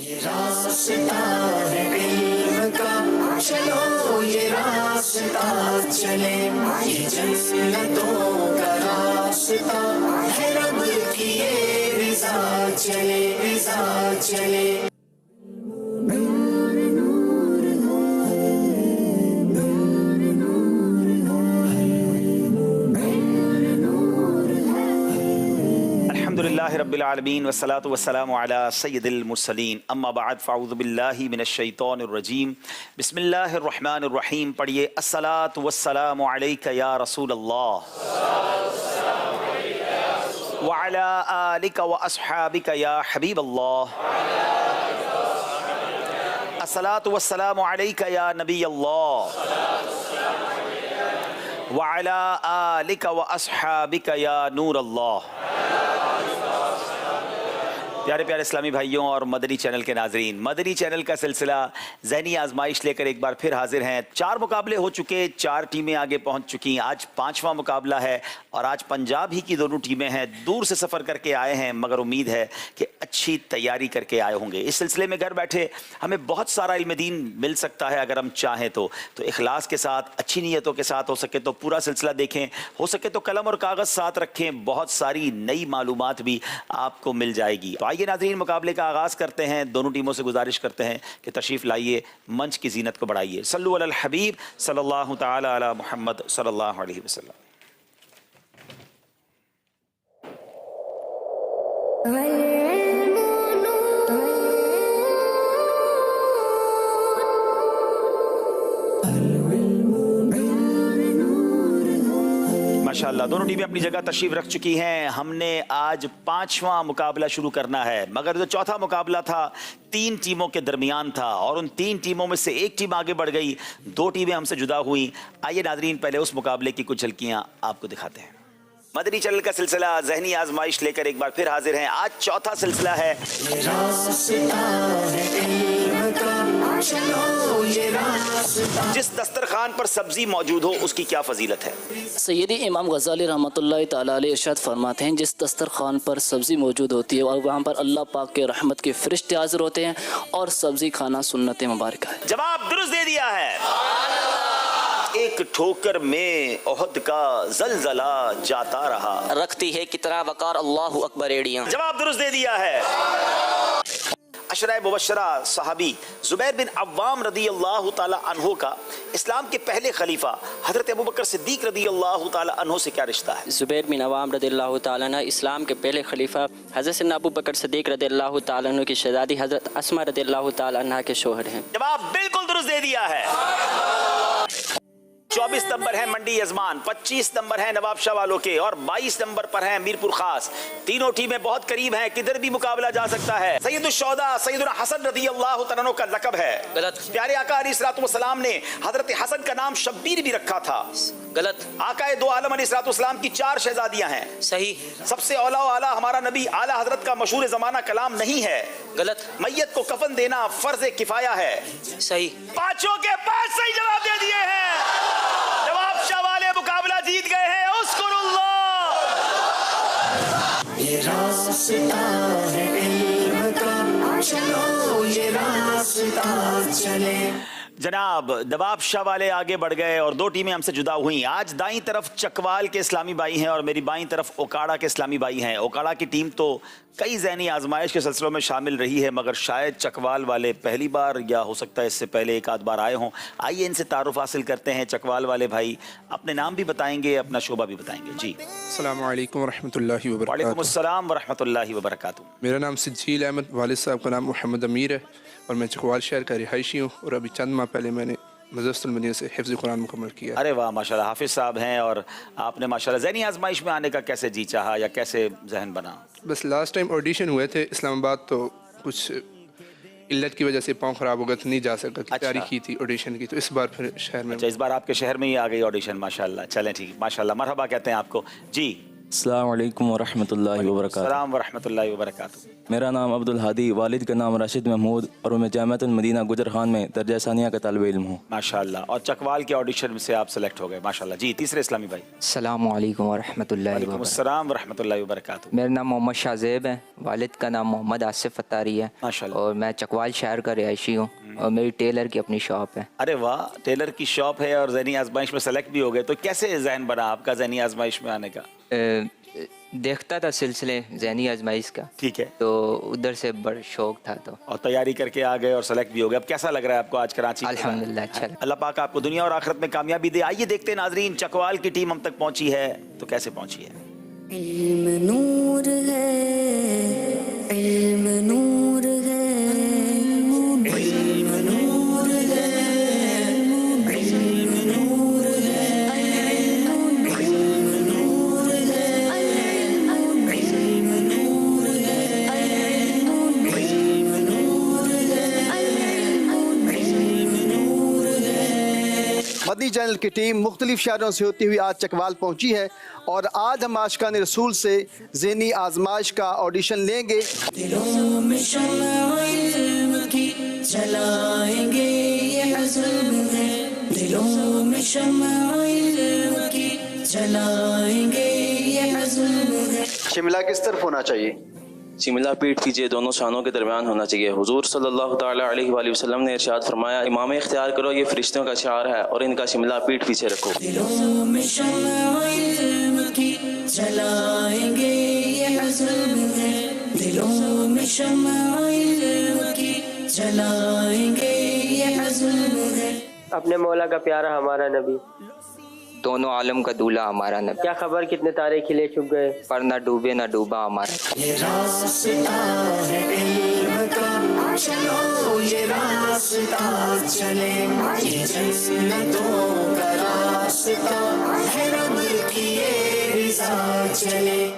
یہ راستہ ہے علم کا، چلو یہ راستہ چلے، یہ جنتوں کا راستہ ہے، رب کی یہ رضا چلے، رضا چلے۔ الحمدللہ رب العالمین والصلاة والسلام علی سید المرسلین، اما بعد فاعوذ باللہ من الشیطان الرجیم، بسم اللہ الرحمن الرحیم۔ پڑھیے الصلاة والسلام علیک یا رسول اللہ وعلی آلک واصحابک یا حبیب اللہ، الصلاة والسلام علیک یا نبی اللہ وعلی آلک واصحابک یا نور اللہ۔ پیارے پیارے اسلامی بھائیوں اور مدنی چینل کے ناظرین، مدنی چینل کا سلسلہ ذہنی آزمائش لے کر ایک بار پھر حاضر ہیں۔ 4 مقابلے ہو چکے، 4 ٹیمیں آگے پہنچ چکی، آج 5واں مقابلہ ہے اور آج پنجاب ہی کی دونوں ٹیمیں ہیں، دور سے سفر کر کے آئے ہیں، مگر امید ہے کہ اچھی تیاری کر کے آئے ہوں گے۔ اس سلسلے میں گھر بیٹھے ہمیں بہت سارا علم دین مل سکتا ہے اگر ہم چاہیں تو اخلاص کے ساتھ، اچھی نیتوں کے ساتھ ہو سکے تو پورا سلسلہ دیکھیں، ہو سکے تو قلم اور کاغذ ساتھ رکھیں، بہت ساری نئی معلومات بھی آپ کو مل جائے گی۔ تو آئیے ناظرین، مقابلے کا آغاز کرتے ہیں۔ دونوں ٹیموں سے گزارش کرتے ہیں کہ تشریف لائیے، منچ کی زینت کو بڑھائیے۔ صلو علی الحبیب صلی اللہ تعالی علی محمد صلی اللہ علیہ وسلم۔ ماشاءاللہ دونوں ٹیمیں اپنی جگہ تشریف رکھ چکی ہیں۔ ہم نے آج 5واں مقابلہ شروع کرنا ہے، مگر جو چوتھا مقابلہ تھا 3 ٹیموں کے درمیان تھا اور ان 3 ٹیموں میں سے ایک ٹیم آگے بڑھ گئی، 2 ٹیمیں ہم سے جدا ہوئیں۔ آئیے ناظرین پہلے اس مقابلے کی کچھ جھلکیاں آپ کو دکھاتے ہیں۔ مدنی چینل کا سلسلہ ذہنی آزمائش لے کر ایک بار پھر حاضر ہیں۔ آج چوتھا سلسلہ ہے جس دسترخوان پر سبزی موجود ہو اس کی کیا فضیلت ہے؟ سیدی امام غزالی رحمۃ اللہ تعالیٰ علیہ ارشاد فرماتے ہیں، جس دسترخوان پر سبزی موجود ہوتی ہے اور وہاں پر اللہ پاک کے رحمت کے فرشتے حاضر ہوتے ہیں، اور سبزی کھانا سنت مبارکہ ہے۔ جواب درست دے دیا ہے۔ ایک ٹھوکر میں احد کا زلزلہ جاتا رہا، رکھتی ہے کتنا وقار اللہ اکبر ایڑیاں۔ جواب درست دے دیا ہے۔ عشرہ مبشرہ صحابی زبیر بن عوام رضی اللہ تعالی عنہ کا اسلام کے پہلے خلیفہ حضرت ابوبکر صدیق رضی اللہ تعالی عنہ سے کیا رشتہ ہے؟ زبیر بن عوام رضی اللہ تعالیٰ عنہ اسلام کے پہلے خلیفہ حضرت سیدنا ابوبکر صدیق رضی اللہ تعالیٰ عنہ کی شہزادی حضرت اسماء رضی اللہ تعالیٰ عنہ کے شوہر ہیں۔ جواب بالکل درست دے دیا ہے۔ 24 نمبر ہیں منڈی یزمان، 25 نمبر ہیں نواب شاہ والوں کے اور 22 نمبر پر ہیں میرپور خاص۔ تینوں ٹیمیں بہت قریب ہیں، کدھر بھی مقابلہ جا سکتا ہے۔ سید الشہداء سیدنا حسن رضی اللہ تعالیٰ عنہ کا لقب ہے، غلط۔ پیارے آقا علیہ الصلوۃ والسلام نے حضرت حسن کا نام شبیر بھی رکھا تھا، غلط۔ آقا دو عالم علیہ الصلوۃ والسلام کی 4 شہزادیاں ہیں، صحیح۔ سب سے اولا و اعلیٰ ہمارا نبی اعلیٰ حضرت کا مشہور زمانہ کلام نہیں ہے، غلط۔ میت کو کفن دینا فرض کفایہ ہے۔ صحیح۔ 5 کے 5 صحیح جواب دے دیے ہیں۔ جواب شاہ والے مقابلہ جیت گئے ہیں۔ اذکر اللہ۔ یہ راستہ ہے علم کا، چلو یہ راستہ چلے۔ جناب نواب شاہ والے آگے بڑھ گئے اور 2 ٹیمیں ہم سے جدا ہوئیں۔ آج دائیں طرف چکوال کے اسلامی بھائی ہیں اور میری بائیں طرف اوکاڑا کے اسلامی بھائی ہیں۔ اوکاڑا کی ٹیم تو کئی ذہنی آزمائش کے سلسلوں میں شامل رہی ہے، مگر شاید چکوال والے پہلی بار یا ہو سکتا ہے اس سے پہلے ایک آدھ بار آئے ہوں۔ آئیے ان سے تعارف حاصل کرتے ہیں۔ چکوال والے بھائی اپنے نام بھی بتائیں گے، اپنا شعبہ بھی بتائیں گے۔ جی السلام علیکم ورحمۃ اللہ وبرکاتہ۔ وعلیکم السلام ورحمۃ اللہ وبرکاتہ۔ میرا نام سجیل احمد، والد صاحب کا نام محمد امیر ہے اور میں چکوال شہر کا رہائشی ہوں، اور ابھی چند ماہ پہلے میں نے مدرسۃ المدینہ سے حفظ قرآن مکمل کیا۔ ارے واہ، ماشاءاللہ حافظ صاحب ہیں، اور آپ نے ماشاءاللہ ذہنی آزمائش میں آنے کا کیسے جی چاہا یا کیسے ذہن بنا؟ بس لاسٹ ٹائم آڈیشن ہوئے تھے اسلام آباد، تو کچھ علت کی وجہ سے پاؤں خراب ہو گیا تو نہیں جا سکا، تیاری کی تھی آڈیشن کی، تو اس بار پھر شہر میں۔ اچھا، اس بار آپ کے شہر میں ہی آ گئی آڈیشن، ماشاءاللہ۔ چلیں ٹھیک، ماشاءاللہ، مرحبا کہتے ہیں آپ کو۔ جی السلام علیکم ورحمۃ اللہ وبرکاتہ۔ السلام ورحمۃ اللہ وبرکاتہ۔ میرا نام عبد الحادی، والد کا نام راشد محمود، اور میں جامعۃ المدینہ گجر خان میں درجہ ثانیہ کا طالب علم ہوں۔ ماشاءاللہ، اور چکوال کے آڈیشن میں سے آپ سلیکٹ ہو گئے، ماشاءاللہ۔ جی تیسرے اسلامی بھائی۔ السلام علیکم ورحمۃ اللہ وعلیکم وبرکاتہ۔ السلام ورحمۃ اللہ وبرکاتہ۔ میرا نام محمد شاہ زیب ہے، والد کا نام محمد آصف اتاری ہے، ماشاءاللہ۔ اور میں چکوال شہر کا رہائشی ہوں، اور میری ٹیلر کی اپنی شاپ ہے۔ ارے واہ، ٹیلر کی شاپ ہے اور ذہنی آزمائش میں سلیکٹ بھی ہو گئے، تو کیسے ذہن بنا آپ کا ذہنی آزمائش میں آنے کا؟ دیکھتا تھا سلسلے ذہنی آزمائش کا، ٹھیک ہے، تو ادھر سے بڑا شوق تھا، تو اور تیاری کر کے آ گئے اور سلیکٹ بھی ہو گئے۔ اب کیسا لگ رہا ہے آپ کو آج کراچی؟ الحمدللہ اچھا لگا۔ اللہ پاک آپ کو دنیا اور آخرت میں کامیابی دے۔ آئیے دیکھتے ہیں ناظرین، چکوال کی ٹیم ہم تک پہنچی ہے تو کیسے پہنچی ہے۔ علم نور ہے، علم نور ہے، علم نور ہے، علم نور ہے، علم نور ہے، علم نور ہے، علم نور ہے۔ مدنی چینل کی ٹیم مختلف شہروں سے ہوتی ہوئی آج چکوال پہنچی ہے، اور آج ہم عاشقان رسول سے ذہنی آزمائش کا آڈیشن لیں گے۔ دلوں میں شمع علم کی جلائیں گے، یہ عزم ہے۔ دلوں میں شمع علم کی جلائیں گے، یہ عزم ہے۔ شملہ کس طرف ہونا چاہیے؟ شملہ پیٹھ کیجیے، دونوں شانوں کے درمیان ہونا چاہیے۔ حضور صلی اللہ تعالیٰ علیہ وآلہ وسلم نے ارشاد فرمایا، امام اختیار کرو، یہ فرشتوں کا شعار ہے، اور ان کا شملہ پیٹھ پیچھے رکھو۔ دلوں میں شمع علم کی جلائیں گے، یہ عزم ہے۔ دلوں میں شمع علم کی جلائیں گے، یہ عزم ہے۔ اپنے مولا کا پیارا ہمارا نبی، دونوں عالم کا دولہا ہمارا نبی، کیا خبر کتنے تارے کھلے چھپ گئے، پر نہ ڈوبے نہ ڈوبا ہمارا۔ یہ راستہ ہے علم کا، چلو یہ راستہ چلے، یہ جنتوں کا راستہ ہے، رب کی یہ رضا چلے۔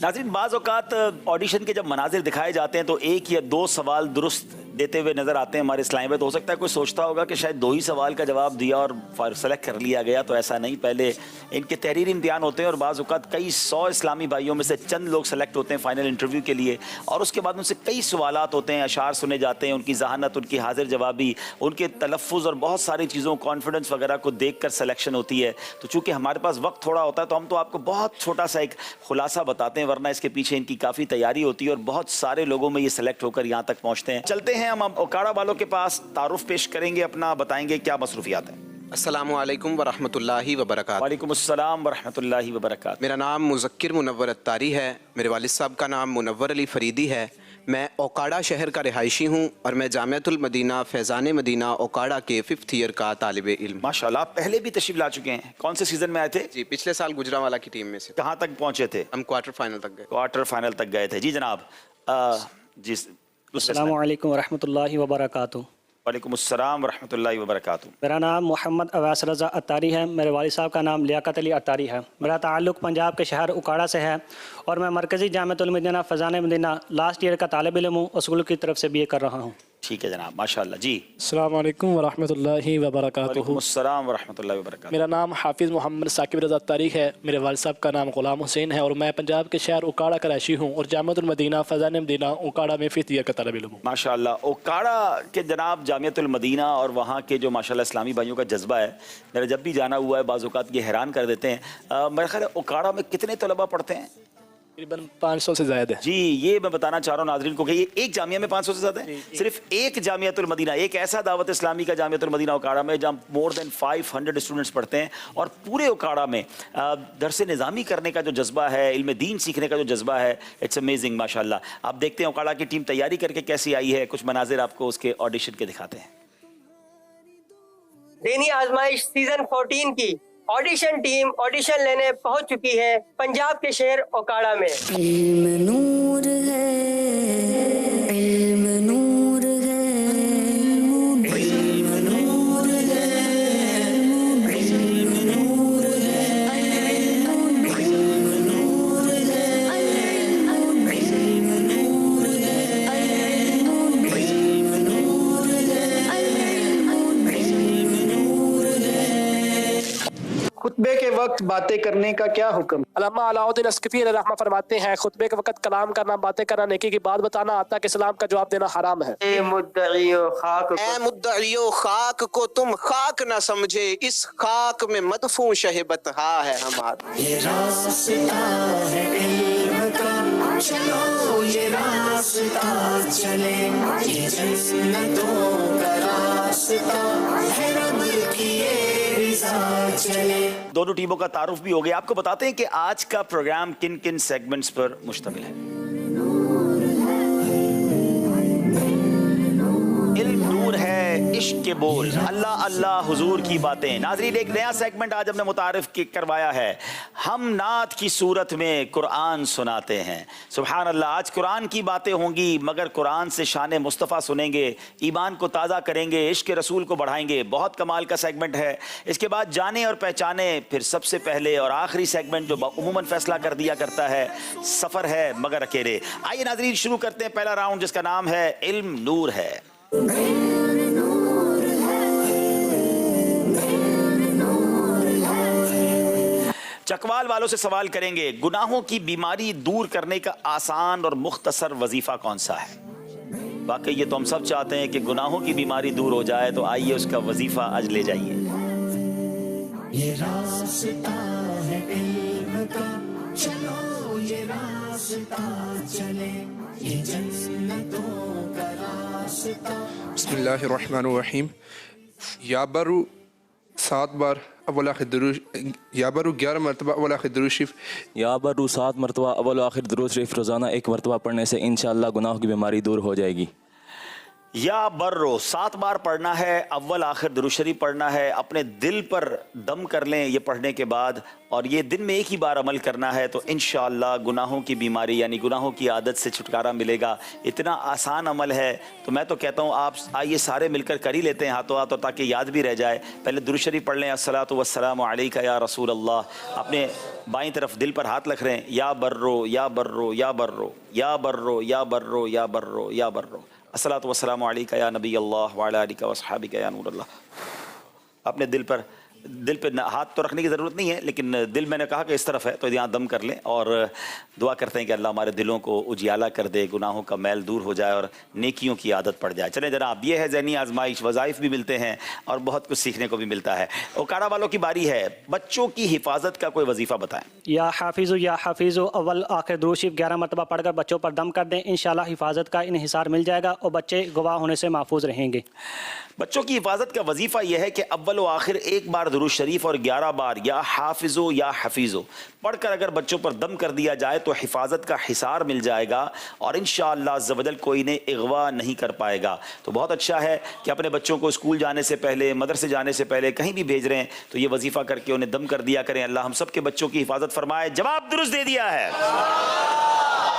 ناظرین، بعض اوقات آڈیشن کے جب مناظر دکھائے جاتے ہیں تو ایک یا دو سوال درست دیتے ہوئے نظر آتے ہیں ہمارے اسلام میں، تو ہو سکتا ہے کوئی سوچتا ہوگا کہ شاید 2 ہی سوال کا جواب دیا اور سلیکٹ کر لیا گیا، تو ایسا نہیں۔ پہلے ان کے تحریری امتحان ہوتے ہیں، اور بعض اوقات کئی 100 اسلامی بھائیوں میں سے چند لوگ سلیکٹ ہوتے ہیں فائنل انٹرویو کے لیے، اور اس کے بعد ان سے کئی سوالات ہوتے ہیں، اشعار سنے جاتے ہیں، ان کی ذہانت، ان کی حاضر جوابی، ان کے تلفظ اور بہت ساری چیزوں، کانفیڈنس وغیرہ کو دیکھ کر سلیکشن ہوتی ہے۔ تو چونکہ ہمارے پاس وقت تھوڑا ہوتا ہے تو ہم تو آپ کو بہت چھوٹا سا ایک خلاصہ بتاتے ہیں، ورنہ اس کے پیچھے ان کی کافی تیاری ہوتی ہے، اور بہت سارے لوگوں میں یہ سلیکٹ ہو کر یہاں تک پہنچتے ہیں۔ چلتے ہیں ہم اوکاڑا والوں کے پاس، تعارف پیش کریں گے اپنا، بتائیں گے کیا مصروفیات ہیں۔ السلام علیکم ورحمۃ اللہ وبرکاتہ۔ وعلیکم السلام ورحمۃ اللہ وبرکاتہ۔ میرا نام مذکر منور اتاری ہے، میرے والد صاحب کا نام منور علی فریدی ہے، میں اوکاڑا شہر کا رہائشی ہوں، اور میں جامعۃ المدینہ فیضان مدینہ اوکاڑا کے 5th ایئر کا طالب علم۔ ماشاءاللہ، آپ پہلے بھی تشریف لا چکے ہیں، کون سے سیزن میں آئے تھے؟ جی پچھلے سال گجرانوالہ کی ٹیم میں سے۔ کہاں تک پہنچے تھے؟ ہم کوارٹر فائنل تک گئے۔ کوارٹر فائنل تک گئے تھے، جی جناب۔ جی السلام علیکم ورحمۃ اللہ وبرکاتہ۔ وعلیکم السلام ورحمۃ اللہ وبرکاتہ۔ میرا نام محمد اویس رضا اتاری ہے، میرے والد صاحب کا نام لیاقت علی اتاری ہے، میرا تعلق پنجاب کے شہر اوکاڑا سے ہے، اور میں مرکزی جامعۃ المدینہ فیضان مدینہ لاسٹ ایئر کا طالب علم ہوں، اسکول کی طرف سے BA کر رہا ہوں۔ ٹھیک ہے جناب، ماشاءاللہ۔ جی السلام علیکم ورحمۃ اللہ وبرکاتہ۔ وعلیکم السلام ورحمۃ اللہ وبرکاتہ۔ میرا نام حافظ محمد ثاقب رضا تاریخ ہے، میرے والد صاحب کا نام غلام حسین ہے، اور میں پنجاب کے شہر اوکاڑا کا رہائشی ہوں، اور جامعۃ المدینہ فیضان مدینہ اوکاڑا میں 5th ایئر کا طالب علم ہوں۔ ماشاءاللہ، اوکاڑا کے جناب جامعۃ المدینہ اور وہاں کے جو ماشاءاللہ اسلامی بھائیوں کا جذبہ ہے، میرا جب بھی جانا ہوا ہے بعض اوقات یہ حیران کر دیتے ہیں۔ میرا خیال ہے اوکاڑا میں کتنے طلبہ پڑھتے ہیں؟ تقریباً 500 سے زائد ہے۔ جی یہ میں بتانا چاہ رہا ہوں ناظرین کو کہ یہ ایک جامعہ میں 500 سے زیادہ ہے، صرف ایک جامعۃ المدینہ، ایک ایسا دعوت اسلامی کا جامعۃ المدینہ اوکاڑا میں جہاں more than 500 اسٹوڈنٹس پڑھتے ہیں، اور پورے اوکاڑا میں درس نظامی کرنے کا جو جذبہ ہے، علم دین سیکھنے کا جو جذبہ ہے، اٹس امیزنگ ماشاءاللہ۔ آپ دیکھتے ہیں اوکاڑا کی ٹیم تیاری کر کے کیسی آئی ہے، کچھ مناظر آپ کو اس کے آڈیشن کے دکھاتے ہیں۔ ذہنی آزمائش سیزن 14 کی آڈیشن ٹیم آڈیشن لینے پہنچ چکی ہے پنجاب کے شہر اوکاڑا میں۔ علم نور ہے، علم نور ہے، علم نور ہے، علم نور ہے، علم نور ہے، علم نور ہے، علم نور ہے، علم نور ہے۔ خطبے کے वक्त बातें करने का क्या हुक्म? अल्लामा अलाउद्दीन अस्कफी रहमा फरमाते हैं खुतबे के वक्त कलाम करना, बातें करना, नेकी की बात बताना, आता के सलाम का जवाब देना हराम है। ए मुद्दईओ खाक को तुम खाक ना समझे, इस खाक में मदफून शहबत हा है हमारा। ये रास्ता है इल्म का, चलो ये रास्ता चले, ये जन्नतों का रास्ता है, रब की ये रिज़ा चले। दोनों टीमों का तारुफ भी हो गया। आपको बताते हैं कि आज का प्रोग्राम किन किन सेगमेंट्स पर मुश्तमिल है। इल्म नूर है, इश्क के बोल, अल्लाह अल्लाह हुजूर की बातें। नाज़रीन, एक नया सेगमेंट आज हमने मुतारिफ करवाया है। हम नात की सूरत में कुरान सुनाते हैं। सुभान अल्लाह, आज कुरान की बातें होंगी, मगर कुरान से शान मुस्तफ़ा सुनेंगे, ईमान को ताज़ा करेंगे, इश्क रसूल को बढ़ाएंगे। बहुत कमाल का सेगमेंट है। इसके बाद जाने और पहचाने, फिर सबसे पहले और आखिरी सेगमेंट जो उमूमन फैसला कर दिया करता है, सफ़र है मगर अकेले। आइए नाज़रीन, शुरू करते हैं पहला राउंड जिसका नाम है इल्म नूर है। चकवाल वालों से सवाल करेंगे, गुनाहों की बीमारी दूर करने का आसान और मुख्तसर वजीफा कौन सा है? वाकई ये तो हम सब चाहते हैं कि गुनाहों की बीमारी दूर हो जाए, तो आइए उसका वजीफा आज ले जाइए। ये रास्ता है इल्म का, चलो ये रास्ता चले, ये जन्नतों का रास्ता। बिस्मिल्लाहिर्रहमानिर्रहीम। या बरु 7 बार अव्वल आखिर दुरूद, या बरु 11 मरतबा अव्वल आखिर दुरूद शरीफ, या बरु 7 मरतबा अव्वल आखिर दुरूद शरीफ रोज़ाना 1 मरतबा पढ़ने से इंशाअल्लाह गुनाहों की बीमारी दूर हो जाएगी। या बर्रो 7 बार पढ़ना है, अव्वल आखिर दुरूद शरीफ पढ़ना है, अपने दिल पर दम कर लें ये पढ़ने के बाद, और ये दिन में एक ही बार अमल करना है, तो इंशाअल्लाह गुनाहों की बीमारी यानी गुनाहों की आदत से छुटकारा मिलेगा। इतना आसान अमल है, तो मैं तो कहता हूँ आप आइए सारे मिलकर कर ही लेते हैं हाथों हाथ, और ताकि याद भी रह जाए। पहले दुरूद शरीफ पढ़ लें, अस्सलातु वस्सलामु अलैका या रसूल अल्लाह। अपने बाईं तरफ दिल पर हाथ रख रहे हैं, या बर्रो या बर्रो या बर्रो या बर्रो या बर्रो या बर्रो या बर्रो, अस्सलातु वस्सलामु अलैका या नबी अल्लाह व अला आलिका व अस्हाबिका या नूर अल्लाह। अपने दिल पर हाथ तो रखने की ज़रूरत नहीं है, लेकिन दिल मैंने कहा कि इस तरफ है, तो यहाँ दम कर लें और दुआ करते हैं कि अल्लाह हमारे दिलों को उजियाला कर दे, गुनाहों का मैल दूर हो जाए और नेकियों की आदत पड़ जाए। चलें जनाब, ये है ज़हनी आजमाइश, वज़ाइफ भी मिलते हैं और बहुत कुछ सीखने को भी मिलता है। ओकाड़ा वालों की बारी है, बच्चों की हिफाजत का कोई वजीफ़ा बताएं। या हाफिज़ो अव्वल आखिर दुरूद शरीफ 11 मरतबा पढ़कर बच्चों पर दम कर दें, इंशाअल्लाह हिफाजत का इन्हिसार मिल जाएगा और बच्चे गवाह होने से महफूज रहेंगे। बच्चों की हिफाजत का वजीफ़ा यह है कि अव्वल व आखिर 1 बार दुरूद शरीफ और 11 बार या हाफिज़ो या हफीज़ो पढ़कर अगर बच्चों पर दम कर दिया जाए तो हिफाजत का हिसार मिल जाएगा और इंशाअल्लाह अज़्ज़ वजल कोई इन्हें इग़वा नहीं कर पाएगा। तो बहुत अच्छा है कि अपने बच्चों को स्कूल जाने से पहले, मदरसे जाने से पहले, कहीं भी भेज रहे हैं तो ये वजीफ़ा करके उन्हें दम कर दिया करें। अल्लाह हम सब के बच्चों की हिफाजत फरमाए। जवाब दुरुस्त दे दिया है।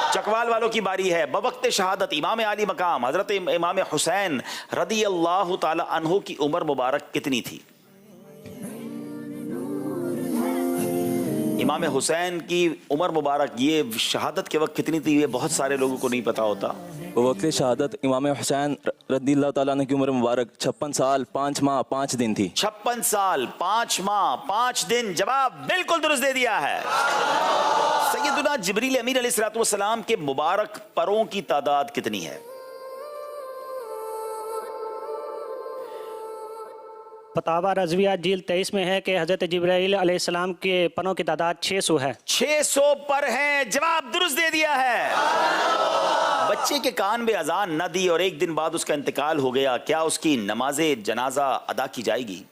चकवाल वालों की बारी है। बवक्त शहादत इमाम आली मकाम हज़रत इमाम हुसैन रदी अल्लाह ताला अन्हु की उम्र मुबारक कितनी थी? इमाम हुसैन की उम्र मुबारक ये शहादत के वक्त कितनी थी, ये बहुत सारे लोगों को नहीं पता होता। वक्त शहादत इमाम हुसैन रदी अल्लाह ताला अन्हु की उम्र मुबारक 56 साल 5 माह 5 दिन थी। 56 साल 5 माह 5 दिन। जवाब बिल्कुल दुरुस्त दे दिया है। सैयदुना जिब्रील अमीन अलैहिस्सलातु वस्सलाम के मुबारक परों की तादाद कितनी है? फतावा रज़विया जिल्द 23 में है कि हज़रत जिब्राईल अलैहिस्सलाम के परों की तादाद 600 है। 600 पर है। जवाब दुरुस्त दे दिया है। बच्चे के कान में अजान न दी और एक दिन बाद उसका इंतकाल हो गया, क्या उसकी नमाजे जनाजा अदा की जाएगी?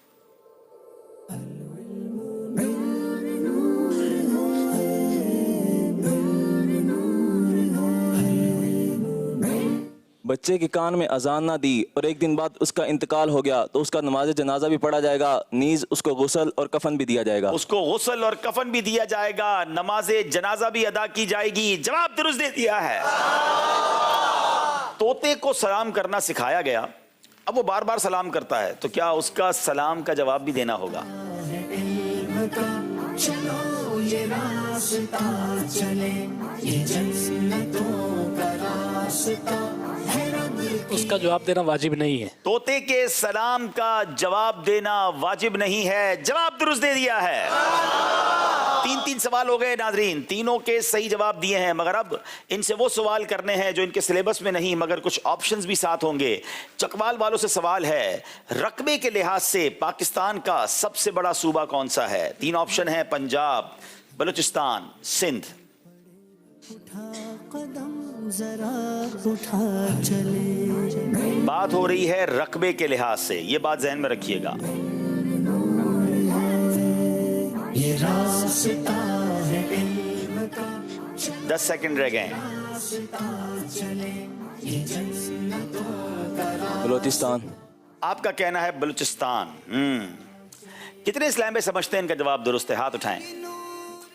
बच्चे के कान में अजान ना दी और एक दिन बाद उसका इंतकाल हो गया तो उसका नमाज जनाजा भी पढ़ा जाएगा, नीज उसको गुस्ल और कफन भी दिया जाएगा। उसको गुस्ल और कफन भी दिया जाएगा, नमाज जनाजा भी अदा की जाएगी। जवाब दुरुस्त दे दिया है। तोते को सलाम करना सिखाया गया, अब वो बार बार सलाम करता है, तो क्या उसका सलाम का जवाब भी देना होगा? चलो ये रास्ता चले, ये जन्नतों का रास्ता है, रब اس کا جواب دینا واجب نہیں ہے. طوطے کے سلام کا جواب دینا واجب نہیں ہے. جواب درست دے دیا ہے. تین سوال ہو گئے ناظرین, تینوں کے صحیح جواب دیے ہیں, مگر اب ان سے وہ سوال کرنے ہیں جو ان کے سلیبس میں نہیں مگر کچھ آپشنز بھی ساتھ ہوں گے. چکوال والوں سے سوال ہے, رقبے کے لحاظ سے پاکستان کا سب سے بڑا صوبہ کون سا ہے؟ 3 آپشن ہیں, پنجاب, بلوچستان, سندھ. بات ہو رہی ہے رقبے کے لحاظ سے, یہ بات ذہن میں رکھیے گا. 10 سیکنڈ رہ گئے. بلوچستان. آپ کا کہنا ہے بلوچستان. کتنے اسلام میں سمجھتے ہیں ان کا جواب درست ہے؟ ہاتھ اٹھائیں.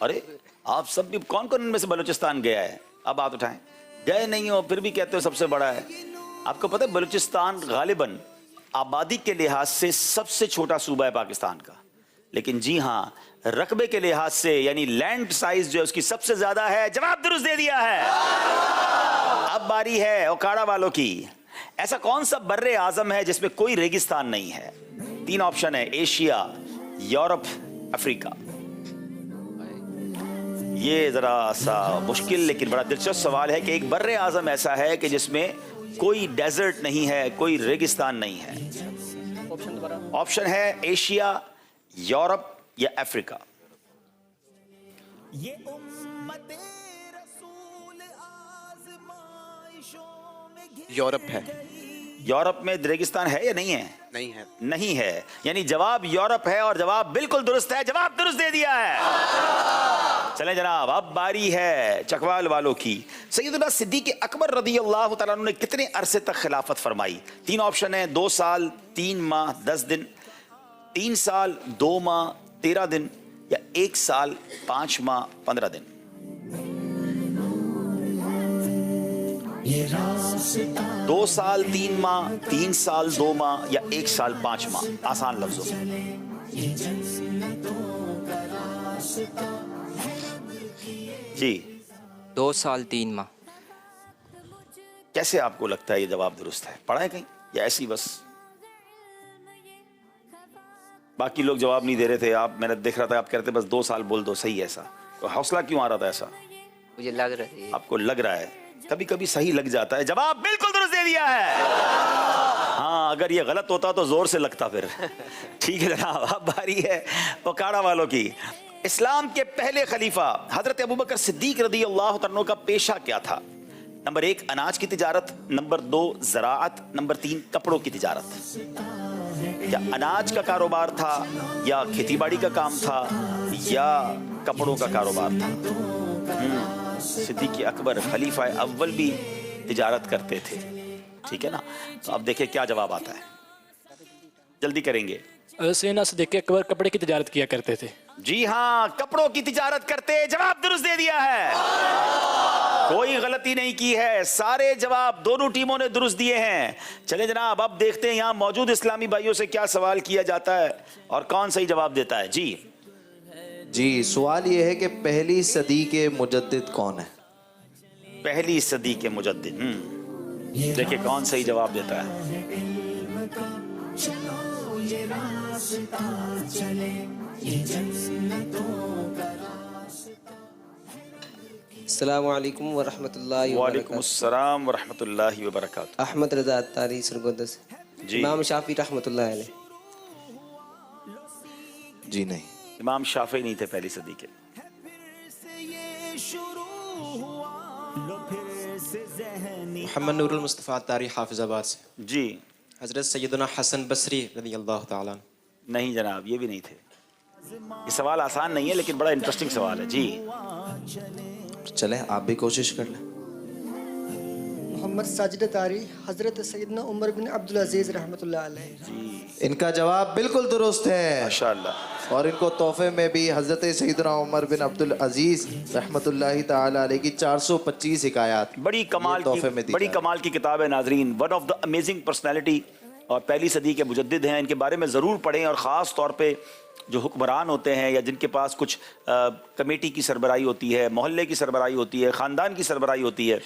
ارے آپ سب بھی, کون کون ان میں سے بلوچستان گیا ہے؟ اب ہاتھ اٹھائیں. گئے نہیں ہو پھر بھی کہتے ہو سب سے بڑا ہے. آپ کو پتہ ہے بلوچستان غالباً آبادی کے لحاظ سے سب سے چھوٹا صوبہ ہے پاکستان کا, لیکن جی ہاں رقبے کے لحاظ سے یعنی لینڈ سائز جو ہے اس کی سب سے زیادہ ہے. جواب درست دے دیا ہے. اب باری ہے اوکاڑا والوں کی. ایسا کون سا بر اعظم ہے جس میں کوئی ریگستان نہیں ہے؟ 3 آپشن ہے, ایشیا, یورپ, افریقہ. یہ ذرا سا مشکل لیکن بڑا دلچسپ سوال ہے کہ ایک بر اعظم ایسا ہے کہ جس میں کوئی ڈیزرٹ نہیں ہے, کوئی ریگستان نہیں ہے. آپشن ہے ایشیا, یورپ یا افریقہ. یورپ ہے. یورپ میں ریگستان ہے یا نہیں ہے؟ نہیں ہے. نہیں ہے, یعنی جواب یورپ ہے اور جواب بالکل درست ہے. جواب درست دے دیا ہے. چلیں جناب, اب باری ہے چکوال والوں کی. سیدنا صدیق اکبر رضی اللہ تعالیٰ عنہ نے کتنے عرصے تک خلافت فرمائی؟ 3 آپشن ہیں, 2 سال, 3 ماہ 10 دن, 3 سال 2 ماہ 13 دن یا 1 سال 5 ماہ 15 دن. 2 سال 3 ماہ, 3 سال 2 ماہ یا 1 سال 5 ماہ. آسان لفظوں جی. 2 سال 3 ماہ. کیسے آپ کو لگتا ہے یہ جواب درست ہے؟ پڑھا ہے کہیں یا ایسی بس؟ باقی لوگ جواب نہیں دے رہے تھے, آپ, میں نے دیکھ رہا تھا آپ کہہ رہے تھے بس 2 سال بول دو. صحیح ہے. ایسا حوصلہ کیوں آ رہا تھا ایسا؟ مجھے لگ رہا ہے. آپ کو لگ رہا ہے, کبھی کبھی صحیح لگ جاتا ہے. جواب بالکل درست دے دیا ہے. ہاں اگر یہ غلط ہوتا تو زور سے لگتا پھر. ٹھیک ہے جناب, اب باری ہے اوکاڑا والوں کی. اسلام کے پہلے خلیفہ حضرت ابوبکر صدیق رضی اللہ عنہ کا پیشہ کیا تھا؟ نمبر 1 اناج کی تجارت, نمبر 2 زراعت, نمبر 3 کپڑوں کی تجارت. یا اناج کا کاروبار تھا, یا کھیتی باڑی کا کام تھا, یا کپڑوں کا کاروبار تھا؟ صدیق اکبر خلیفہ اول بھی تجارت کرتے تھے. ٹھیک ہے نا, تو اب دیکھیں کیا جواب آتا ہے. جلدی کریں گے. سیدنا صدیق اکبر کپڑے کی تجارت کیا کرتے تھے. جی ہاں کپڑوں کی تجارت کرتے. جواب درست دے دیا ہے. کوئی غلطی نہیں کی ہے, سارے جواب دونوں ٹیموں نے درست دیے ہیں. چلیں جناب, اب دیکھتے ہیں یہاں موجود اسلامی بھائیوں سے کیا سوال کیا جاتا ہے اور کون صحیح جواب دیتا ہے. جی سوال یہ ہے کہ پہلی صدی کے مجدد کون ہے؟ پہلی صدی کے مجدد, دیکھیں کون صحیح جواب دیتا ہے. السلام علیکم ورحمۃ اللہ وبرکاتہ. وعلیکم السلام ورحمۃ اللہ وبرکاتہ. احمد رضا اتاری سرگودا سے. جی. امام شافعی رحمۃ اللہ علیہ. جی نہیں, امام شافعی نہیں تھے پہلی صدی کے. محمد نور المصطفیٰ اتاری حافظ آباد سے. جی. حضرت سیدنا حسن بصری رضی اللہ تعالیٰ. نہیں جناب, یہ بھی نہیں تھے. یہ سوال آسان نہیں ہے لیکن بڑا انٹرسٹنگ سوال ہے. جی چلیں آپ بھی کوشش کر لیں. محمد ساجد اتاری, حضرت سیدنا عمر بن عبدالعزیز رحمۃ اللہ علیہ. ان کا جواب بالکل درست ہے ماشاءاللہ, اور ان کو تحفے میں بھی حضرت سیدنا عمر بن عبدالعزیز رحمۃ اللہ تعالی علیہ کی 425 حکایات بڑی کمال کی کتاب ہے ناظرین. One of the amazing personality, اور پہلی صدی کے مجدد ہیں. ان کے بارے میں ضرور پڑھیں, اور خاص طور پہ جو حکمران ہوتے ہیں یا جن کے پاس کچھ کمیٹی کی سربراہی ہوتی ہے, محلے کی سربراہی ہوتی ہے, خاندان کی سربراہی ہوتی ہے,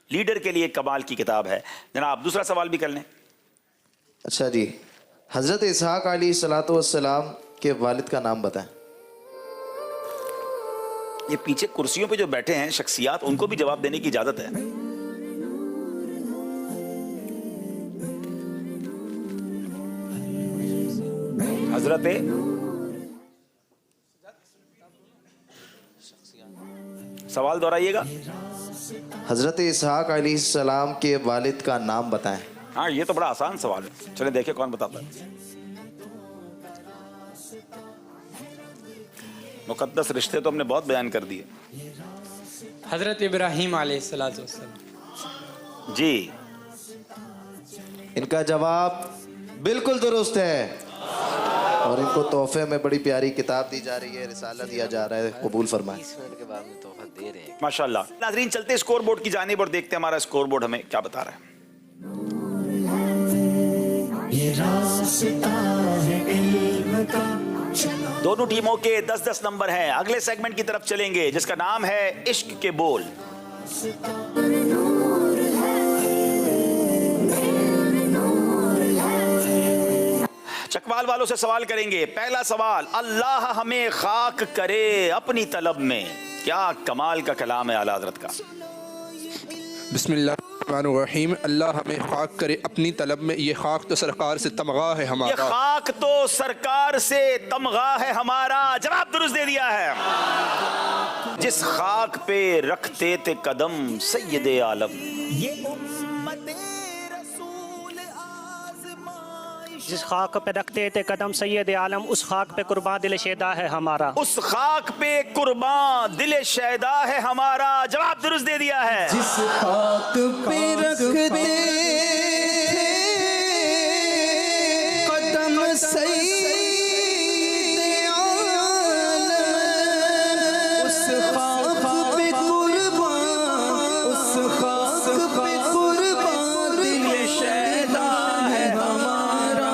लीडर के लिए कमाल की किताब है। जनाब दूसरा सवाल भी कर लें। अच्छा जी, हज़रत इसहाक अलैहिस्सलाम के वालिद का नाम बताएं। ये पीछे कुर्सियों पे जो बैठे हैं शख्सियात, उनको भी जवाब देने की इजाजत है। हजरत सवाल दोहराइएगा। हज़रत इसहाक अलैहिस्सलाम के वालिद का नाम बताएं। हाँ, ये तो बड़ा आसान सवाल है, चले देखें कौन बताता है। मुकद्दस रिश्ते तो हमने बहुत बयान कर दिए। हज़रत इब्राहीम अलैहिस्सलाम। जी, इनका जवाब बिल्कुल दुरुस्त है और इनको तोहफे में बड़ी प्यारी किताब दी जा रही है, रिसाला दिया जा रहा है, कबूल फरमाएं। माशाल्लाह। नाज़रीन चलते स्कोर बोर्ड की जानिब और देखते हैं हमारा स्कोर बोर्ड हमें क्या बता रहा है। ये रास्ता है इल्म का। दोनों टीमों के 10-10 नंबर हैं। अगले सेगमेंट की तरफ चलेंगे जिसका नाम है इश्क के बोल। चकवाल वालों से सवाल करेंगे। पहला सवाल, अल्लाह हमें खाक करे अपनी तलब में। क्या कमाल का कलाम है आला हज़रत का। बिस्मिल्लाहिर्रहमानिर्रहीम। अल्लाह हमें खाक करे अपनी तलब में। ये खाक तो सरकार से तमगा है हमारा। ये खाक तो सरकार से तमगा है हमारा। जवाब दुरुस्त दे दिया है। जिस खाक पे रखते थे कदम सैयदे आलम। जिस खाक पे रखते थे कदम सैयद आलम, उस खाक पे कुर्बान दिल शैदा है हमारा। उस खाक पे कुर्बान दिल शैदा है हमारा। जवाब दुरुस्त दे दिया है। जिस खाक पे रखते कदम सैयद आलम, उस खाक पे कुर्बान, उस खाक पे कुर्बान दिल शैदा है हमारा।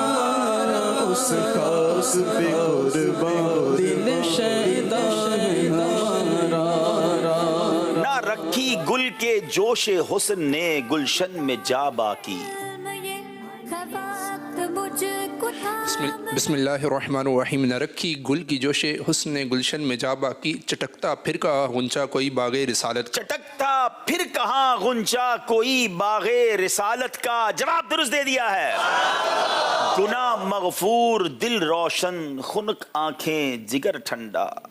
उस खाक पे कुर्बान दिल शैदा है हमारा। ना रखी गुल के जोशे हुस्न ने गुलशन में जा बाकी। बिस्मिल्लाहिर्रहमानिर्रहीम। न रखी गुल की जोशे हुस्न ने गुलशन में जा बाकी। चटकता फिर कहा गुंचा कोई बागे रिसालत। चटकता फिर कहाँ गुंचा कोई बागे रिसालत का। जवाब दुरुस्त दे दिया है। गुनाह मगफूर दिल रोशन खुनक आंखें जिगर ठंडा।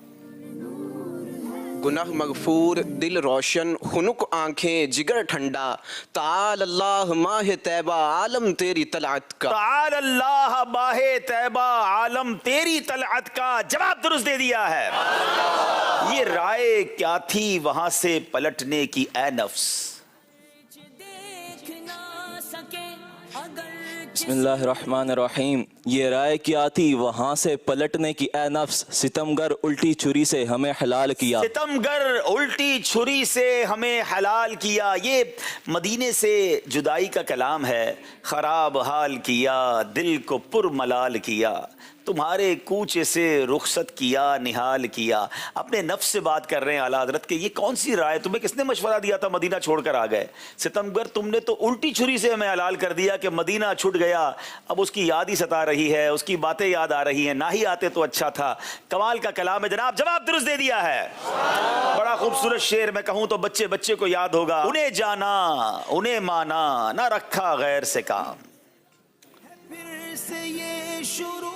गुनाह मगफूर दिल रोशन खुनुक आंखें जिगर ठंडा। ताल अल्लाह माह तैबा आलम तेरी तलअत का। ताल अल्लाह माहे तैबा आलम तेरी तलअत का। जवाब दुरुस्त दे दिया है। ये राय क्या थी वहां से पलटने की ए नफ्स। बिस्मिल्लाहिर्रहमानिर्रहीम। ये राय क्या थी वहाँ से पलटने की ए नफ्स। सितमगर उल्टी छुरी से हमें हलाल किया। सितमगर उल्टी छुरी से हमें हलाल किया। ये मदीने से जुदाई का कलाम है। खराब हाल किया दिल को पुरमलाल किया। तुम्हारे कूचे से रुखसत किया निहाल किया। अपने नफ्स से बात कर रहे हैं आला हज़रत के। ये कौन सी राय, तुम्हें किसने मशवरा दिया था मदीना छोड़कर आ गए। सितमगर तुमने तो उल्टी छुरी से हमें हलाल कर दिया कि मदीना छूट गया, अब उसकी याद ही सता रही है, उसकी बातें याद आ रही हैं। ना ही आते तो अच्छा था। कमाल का कलाम है जनाब। जवाब दुरुस्त दे दिया है। बड़ा खूबसूरत शेर, मैं कहूँ तो बच्चे बच्चे को याद होगा। उन्हें जाना उन्हें माना ना रखा गैर से काम। फिर से ये शुरू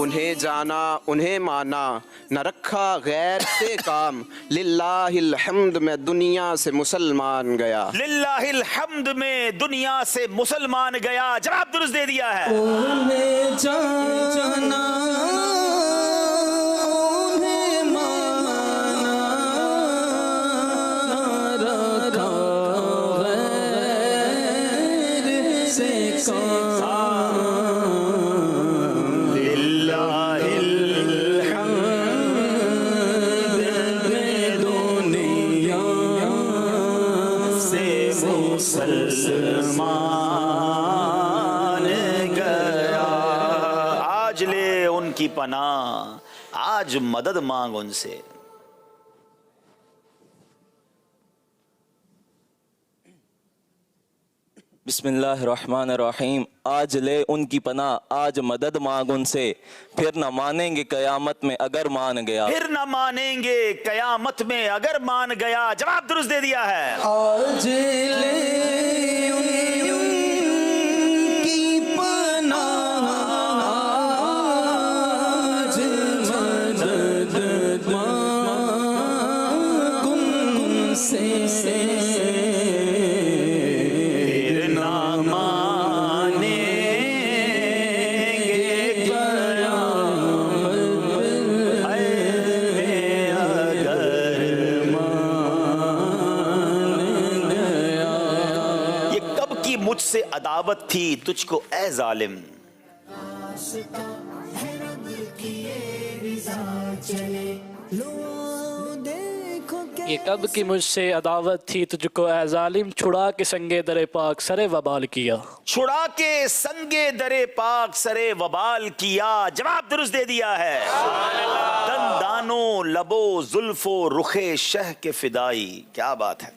उन्हें जाना उन्हें माना न रखा गैर से काम। लिल्लाहिल हम्द में दुनिया से मुसलमान गया। लिल्लाहिल हम्द में दुनिया से मुसलमान गया। जवाब दुरुस्त दे दिया है। उन्हें जाना उन्हें माना रखा गैर से काम। मुसलमान गया। आज ले उनकी पनाह, आज मदद मांग उनसे। बिस्मिल्लाहिर्रहमानिर्रहीम। आज ले उनकी पनाह, आज मदद मांग उनसे, फिर न मानेंगे कयामत में अगर मान गया। फिर न मानेंगे कयामत में अगर मान गया। जवाब दुरुस्त दे दिया है। आज ले उनकी पनाह, आज मदद मांग उनसे, मुझसे अदावत थी तुझको ए जालिम। ये कब की मुझसे अदावत थी तुझको ए जालिम, छुड़ा के संगे दरे पाक सरे वबाल किया। छुड़ा के संगे दरे पाक सरे वबाल किया। जवाब दुरुस्त दे दिया है। दंदानो लबो जुल्फो रुखे शह के फिदाई। क्या बात है।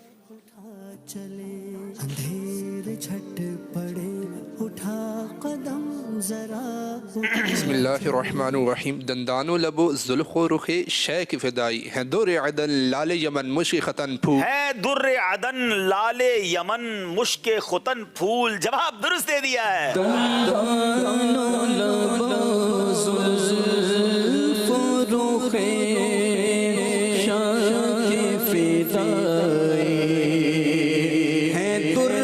बिस्मिल्लाहिर्रहमानिर्रहीम। दंदानो लबो जुल्फो रुखे शह की फिदाई है, दुर्र अदन लाले यमन मुश्क खतन फूल है, दुर्र अदन लाले यमन मुश्क खुतन फूल। जवाब दुरुस्त दे दिया है। दंदानो लबो जुल्फो रुखे शह की फिदाई है, दुर्र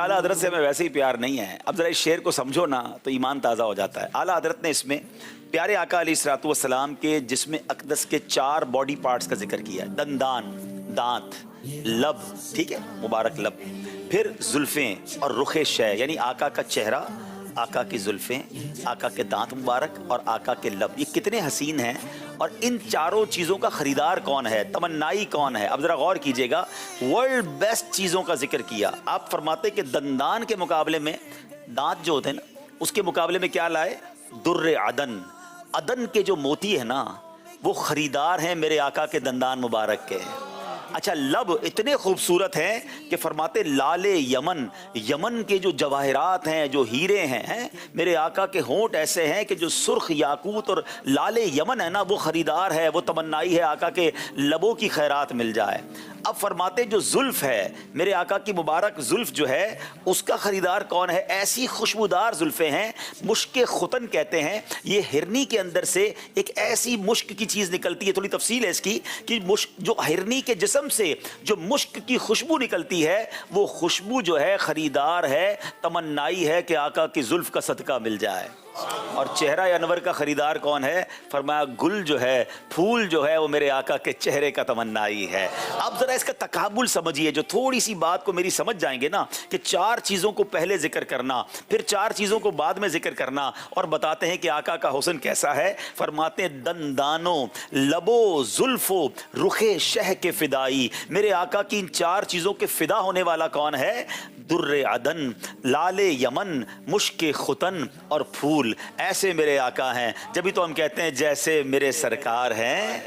आला हजरत से हमें वैसे ही प्यार नहीं है। अब जरा इस शेर को समझो ना तो ईमान ताज़ा हो जाता है। आला हजरत ने इसमें प्यारे आका अलैहिस्सलातु वस्सलाम के जिस्म अक़दस के 4 बॉडी पार्ट्स का जिक्र किया है। दंदान दांत, लब, ठीक है, मुबारक लब, फिर जुल्फ़ें और रुखे शय यानी आका का चेहरा, आका की जुल्फ़ें, आका के दांत मुबारक और आका के लब। ये कितने हसीन हैं। और इन चारों चीज़ों का ख़रीदार कौन है, तमन्नाई कौन है। अब ज़रा गौर कीजिएगा, वर्ल्ड बेस्ट चीज़ों का जिक्र किया। आप फरमाते कि दंदान के मुकाबले में, दांत जो होते हैं ना, उसके मुकाबले में क्या लाए, दुर्र अदन। अदन के जो मोती है ना, वो ख़रीदार हैं मेरे आका के दंदान मुबारक के। अच्छा, लब इतने खूबसूरत हैं कि फरमाते लाले यमन, यमन के जो जवाहरात हैं, जो हीरे हैं, मेरे आका के होंठ ऐसे हैं कि जो सुर्ख याकूत और लाले यमन है ना, वो ख़रीदार है, वो तमन्नाई है आका के लबों की खैरात मिल जाए। अब फरमाते जो जुल्फ़ है, मेरे आका की मुबारक जुल्फ़ जो है, उसका ख़रीदार कौन है, ऐसी खुशबूदार जुल्फ़ें हैं, मुश्क खुतन कहते हैं। ये हिरनी के अंदर से एक ऐसी मुश्क की चीज़ निकलती है, थोड़ी तफसील है इसकी, कि मुश्क जो हिरनी के जिस्म से जो मुश्क की खुशबू निकलती है, वो खुशबू जो है ख़रीदार है, तमन्नाई है कि आका की जुल्फ़ का सदका मिल जाए। और चेहरा अनवर का ख़रीदार कौन है, फरमाया गुल जो है, फूल जो है, वो मेरे आका के चेहरे का तमन्नाई है। अब ज़रा इसका तकाबुल समझिए, जो थोड़ी सी बात को मेरी समझ जाएंगे ना, कि 4 चीज़ों को पहले जिक्र करना, फिर 4 चीज़ों को बाद में जिक्र करना, और बताते हैं कि आका का हुस्न कैसा है। फरमाते दंदानो लबो जुल्फो रुखे शह के फिदाई, मेरे आका की इन 4 चीज़ों के फ़िदा होने वाला कौन है, दुर्र अदन, लाले यमन, मुश्क खुतन और फूल। ऐसे मेरे आका हैं। जब भी तो हम कहते हैं जैसे मेरे सरकार हैं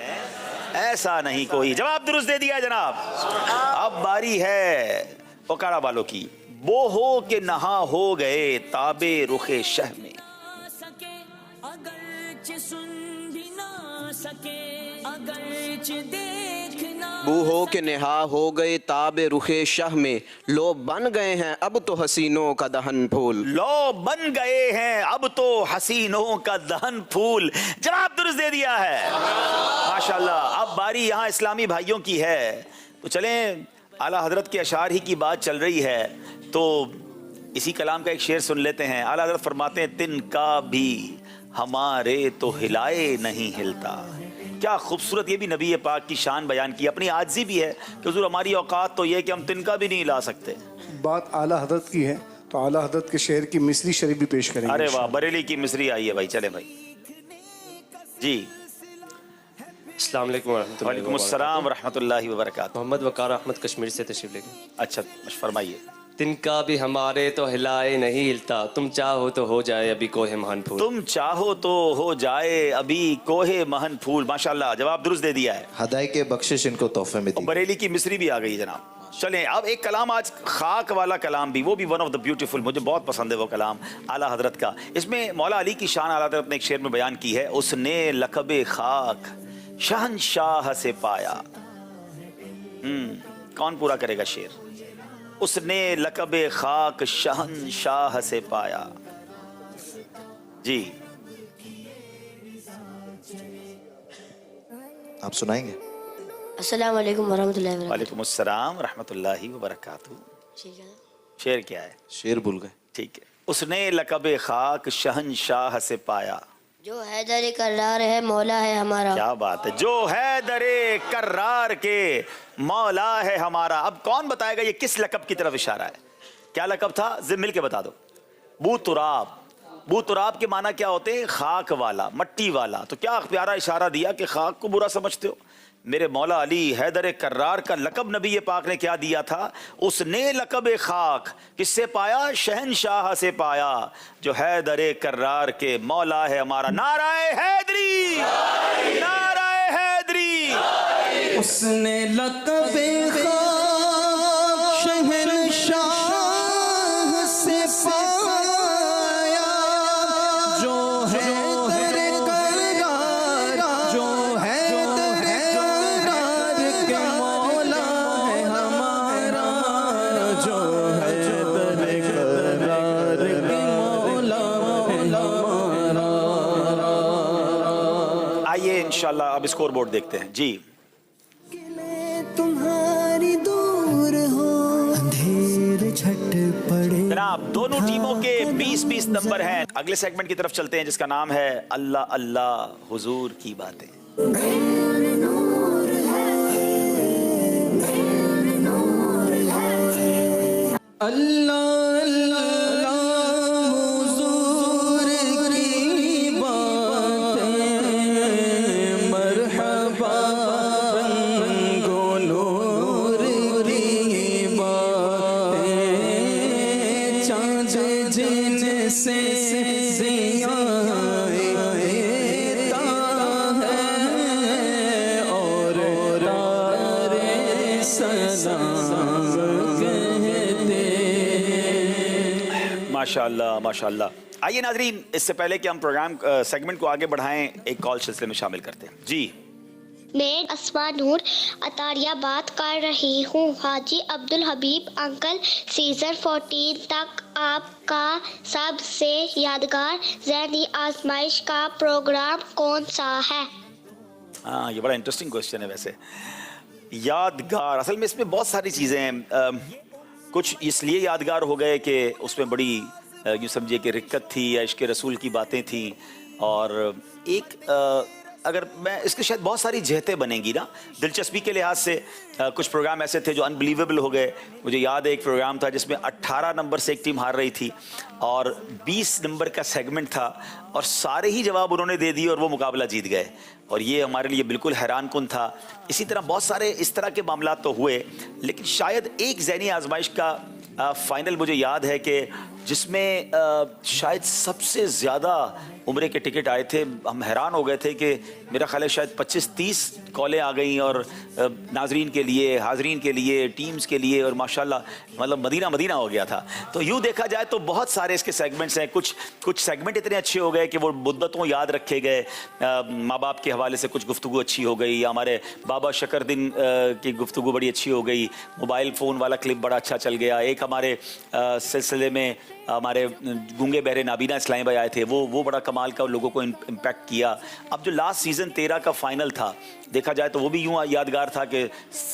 ऐसा नहीं कोई। जवाब दुरुस्त दे दिया जनाब। अब बारी है ओकाड़ा वालों की। वो हो के नहा हो गए ताबे रुखे शह में, बू हो के नेहा हो गए ताबे रुखे शाह में, लो बन गए हैं अब तो हसीनों का दहन फूल। लो बन गए हैं अब तो हसीनों का दहन फूल। जवाब दुरुस्त दे दिया है माशाल्लाह। अब बारी यहाँ इस्लामी भाइयों की है, तो चलें, आला हजरत के अशार ही की बात चल रही है तो इसी कलाम का एक शेर सुन लेते हैं। आला हजरत फरमाते हैं तिनका भी हमारे तो हिलाए नहीं हिलता। क्या खूबसूरत, ये भी नबी पाक की शान बयान की। अपनी आजिज़ी भी है कि हुज़ूर हमारी औकात तो ये कि हम तिनका भी नहीं हिला सकते। बात आला हजरत की है तो आला हजरत के शेर की मिसरी शरीफ भी पेश करेंगे। अरे वाह, बरेली की मिसरी आई है भाई, चले भाई जी। अस्सलाम वालेकुम वरहमतुल्लाहि वालेकुम अस्सलाम वरहमतुल्लाहि वबरकातुहू। मोहम्मद वकार अहमद कश्मीर से तशरीफ लेके। अच्छा फरमाइए। तिनका भी हमारे तो हिलाए नहीं हिलता, तुम चाहो तो हो जाए अभी कोहे महन फूल। तुम चाहो तो हो जाए अभी कोहे महन फूल। माशाल्लाह जवाब दुरुस्त दे दिया है। हदाई के बख्शिश इनको तोहफे में दी। बरेली की मिस्री भी आ गई जनाब। चलें अब एक कलाम, आज खाक वाला कलाम भी, वो भी वन ऑफ द ब्यूटीफुल, मुझे बहुत पसंद है वो कलाम आला हजरत का। इसमें मौला अली की शान आला हजरत ने एक शेर में बयान की है, उसने लक़ब खाक शहंशाह से पाया। कौन पूरा करेगा शेर? उसने लक़ब खाक शहंशाह से पाया। जी आप सुनाएंगे? अस्सलाम वालेकुम वरहमतुल्लाहि वबरकातुहू। वालेकुम अस्सलाम रहमतुल्लाहि वबरकातुहू। शेर क्या है? शेर भूल गए। ठीक है। उसने लक़ब खाक शहंशाह से पाया, जो हैदर कर्रार है मौला है हमारा। क्या बात है, जो हैदर कर्रार के मौला है हमारा। अब कौन बताएगा ये किस लक़ब की तरफ इशारा है? क्या लक़ब था? ज़िम मिल के बता दो। बूतुराब। बूतुराब के माना क्या होते हैं? खाक वाला, मट्टी वाला। तो क्या प्यारा इशारा दिया कि खाक को बुरा समझते हो। मेरे मौला अली हैदर कर्रार का लक़ब नबी पाक ने क्या दिया था? उसने लक़ब खाक किससे पाया? शहनशाह से पाया, जो हैदर कर्रार के मौला है हमारा। नाराए हैदरी, नाराए हैदरी। उसने लक़ब खाक शहनशाह से पाया, जो हैदर कर्रार, जो हैदर कर्रार के मौला है हमारा, जो हैदर कर्रार के मौला है हमारा। आइए इंशाल्लाह अब स्कोर बोर्ड देखते हैं। जी तुम्हारी दूर हो अंधेर झट पड़े। जनाब दोनों टीमों के 20-20 नंबर हैं। अगले सेगमेंट की तरफ चलते हैं जिसका नाम है अल्लाह अल्लाह हुजूर की बातें। अल्लाह अल्लाह हुजूर की बातें, मरहबा रंगो नूर की बातें, चाँद जिनसे ज़ियाएता है और तारे सलाम कहते। माशाल्लाह माशाल्लाह। आइए नाजरीन, इससे पहले कि हम प्रोग्राम सेगमेंट को आगे बढ़ाएं, एक कॉल सिलसिले में शामिल करते हैं। जी मैं अस्मा नूर अतारिया बात कर रही हूँ। हाजी अब्दुल हबीब अंकल, सीज़न 14 तक आपका सबसे यादगार ज़हनी आजमाइश का प्रोग्राम कौन सा है? हाँ, ये बड़ा इंटरेस्टिंग क्वेश्चन है। वैसे यादगार, असल में इसमें बहुत सारी चीज़ें हैं। कुछ इसलिए यादगार हो गए कि उसमें बड़ी यूँ समझिए कि रिक्कत थी या इश्क़ रसूल की बातें थी। और एक अगर मैं इसके शायद बहुत सारी जहतें बनेंगी ना दिलचस्पी के लिहाज से। कुछ प्रोग्राम ऐसे थे जो अनबिलीवेबल हो गए। मुझे याद है एक प्रोग्राम था जिसमें 18 नंबर से एक टीम हार रही थी और 20 नंबर का सेगमेंट था और सारे ही जवाब उन्होंने दे दिए और वो मुकाबला जीत गए। और ये हमारे लिए बिल्कुल हैरान कुन था। इसी तरह बहुत सारे इस तरह के मामला तो हुए, लेकिन शायद एक ज़हनी आजमाइश का फाइनल मुझे याद है कि जिसमें शायद सबसे ज़्यादा उम्रे के टिकट आए थे। हम हैरान हो गए थे कि मेरा ख्याल है शायद 25-30 कॉलें आ गई और नाजरीन के लिए, हाजरीन के लिए, टीम्स के लिए, और माशाल्लाह मतलब मदीना मदीना हो गया था। तो यूँ देखा जाए तो बहुत सारे इसके सेगमेंट्स हैं। कुछ सेगमेंट इतने अच्छे हो गए कि वो मुद्दतों याद रखे गए। माँ बाप के हवाले से कुछ गुफ्तगू अच्छी हो गई, हमारे बाबा शकरदीन की गुफ्तगू बड़ी अच्छी हो गई, मोबाइल फ़ोन वाला क्लिप बड़ा अच्छा चल गया। एक हमारे सिलसिले में हमारे गूंगे बहरे नाबीना इस्लामी भाई आए थे, वो बड़ा कमाल का लोगों को इम्पैक्ट किया। अब जो लास्ट सीज़न 13 का फाइनल था, देखा जाए तो वो भी यूँ यादगार था कि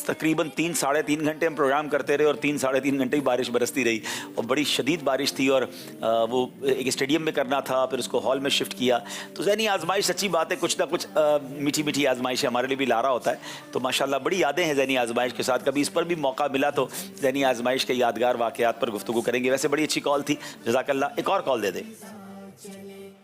तकरीबन 3-3.5 घंटे हम प्रोग्राम करते रहे और 3-3.5 घंटे ही बारिश बरसती रही और बड़ी शदीद बारिश थी। और वो एक स्टेडियम में करना था, फिर उसको हॉल में शिफ्ट किया। तो ज़हनी आजमाइश, सच्ची बात है, कुछ ना कुछ मीठी मीठी आजमाइश हमारे लिए भी ला रहा होता है। तो माशाल्लाह बड़ी यादें हैं ज़हनी आजमाइश के साथ। कभी इस पर भी मौका मिला तो ज़हनी आजमाइश के यादगार वाक़यात पर गुफ्तगू करेंगे। वैसे बड़ी अच्छी कॉल थी, जज़ाकल्लाह। एक और कॉल दे दे।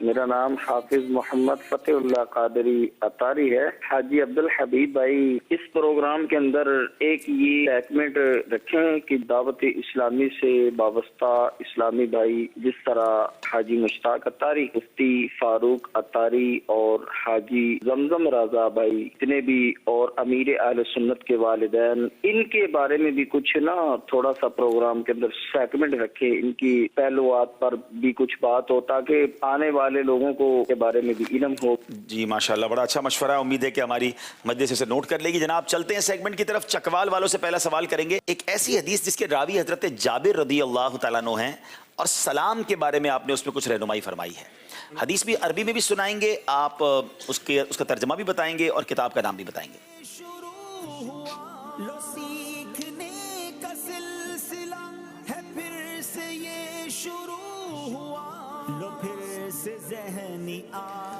میرا نام حافظ محمد فتح اللہ قادری اطاری ہے. حاجی عبدالحبیب بھائی اس پروگرام کے اندر ایک یہ سیگمنٹ رکھیں کہ دعوت اسلامی سے وابستہ اسلامی بھائی جس طرح حاجی مشتاق اطاری، مفتی فاروق اطاری اور حاجی زمزم رضا بھائی جتنے بھی اور امیر اہل سنت کے والدین، ان کے بارے میں بھی کچھ نا تھوڑا سا پروگرام کے اندر سیگمنٹ رکھے، ان کی پہلوات پر بھی کچھ بات ہو تاکہ آنے والے لوگوں کو کے بارے میں بھی علم ہو. جی ماشاءاللہ، بڑا اچھا مشورہ ہے. امید ہے کہ ہماری مجلس اسے نوٹ کر لے گی. جناب چلتے ہیں سیگمنٹ کی طرف. چکوال والوں سے پہلا سوال کریں گے. ایک ایسی حدیث جس کے راوی حضرت جابر رضی اللہ تعالیٰ عنہ ہیں اور سلام کے بارے میں آپ نے اس میں کچھ رہنمائی فرمائی ہے. حدیث بھی عربی میں بھی سنائیں گے آپ، اس کا ترجمہ بھی بتائیں گے اور کتاب کا نام بھی بتائیں گے.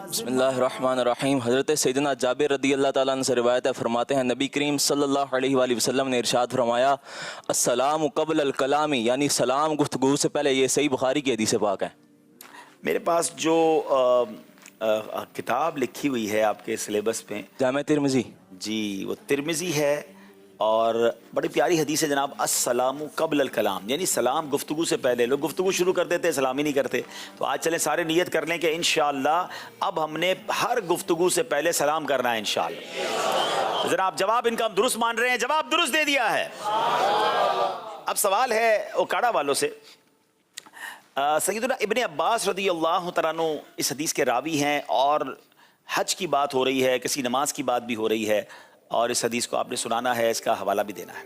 بسم اللہ الرحمن الرحیم. حضرت سیدنا جابر رضی اللہ تعالیٰ عنہ سے روایت ہے، فرماتے ہیں نبی کریم صلی اللہ علیہ وآلہ وسلم نے ارشاد فرمایا السلام قبل الکلامی، یعنی سلام گفتگو سے پہلے. یہ صحیح بخاری کی حدیث پاک ہے. میرے پاس جو کتاب لکھی ہوئی ہے آپ کے سلیبس میں، جامع ترمذی، جی وہ ترمذی ہے اور بڑی پیاری حدیث ہے جناب، السلام قبل الکلام، یعنی سلام گفتگو سے پہلے. لوگ گفتگو شروع کر دیتے سلام ہی نہیں کرتے. تو آج چلیں سارے نیت کر لیں کہ انشاءاللہ اب ہم نے ہر گفتگو سے پہلے سلام کرنا ہے انشاءاللہ. جناب جواب ان کا ہم درست مان رہے ہیں، جواب درست دے دیا ہے. اب سوال ہے اوکاڑا والوں سے. سیدنا ابن عباس رضی اللہ تعالیٰ عنہ اس حدیث کے راوی ہیں اور حج کی بات ہو رہی ہے، کسی نماز کی بات بھی ہو رہی ہے اور اس حدیث کو آپ نے سنانا ہے، اس کا حوالہ بھی دینا ہے.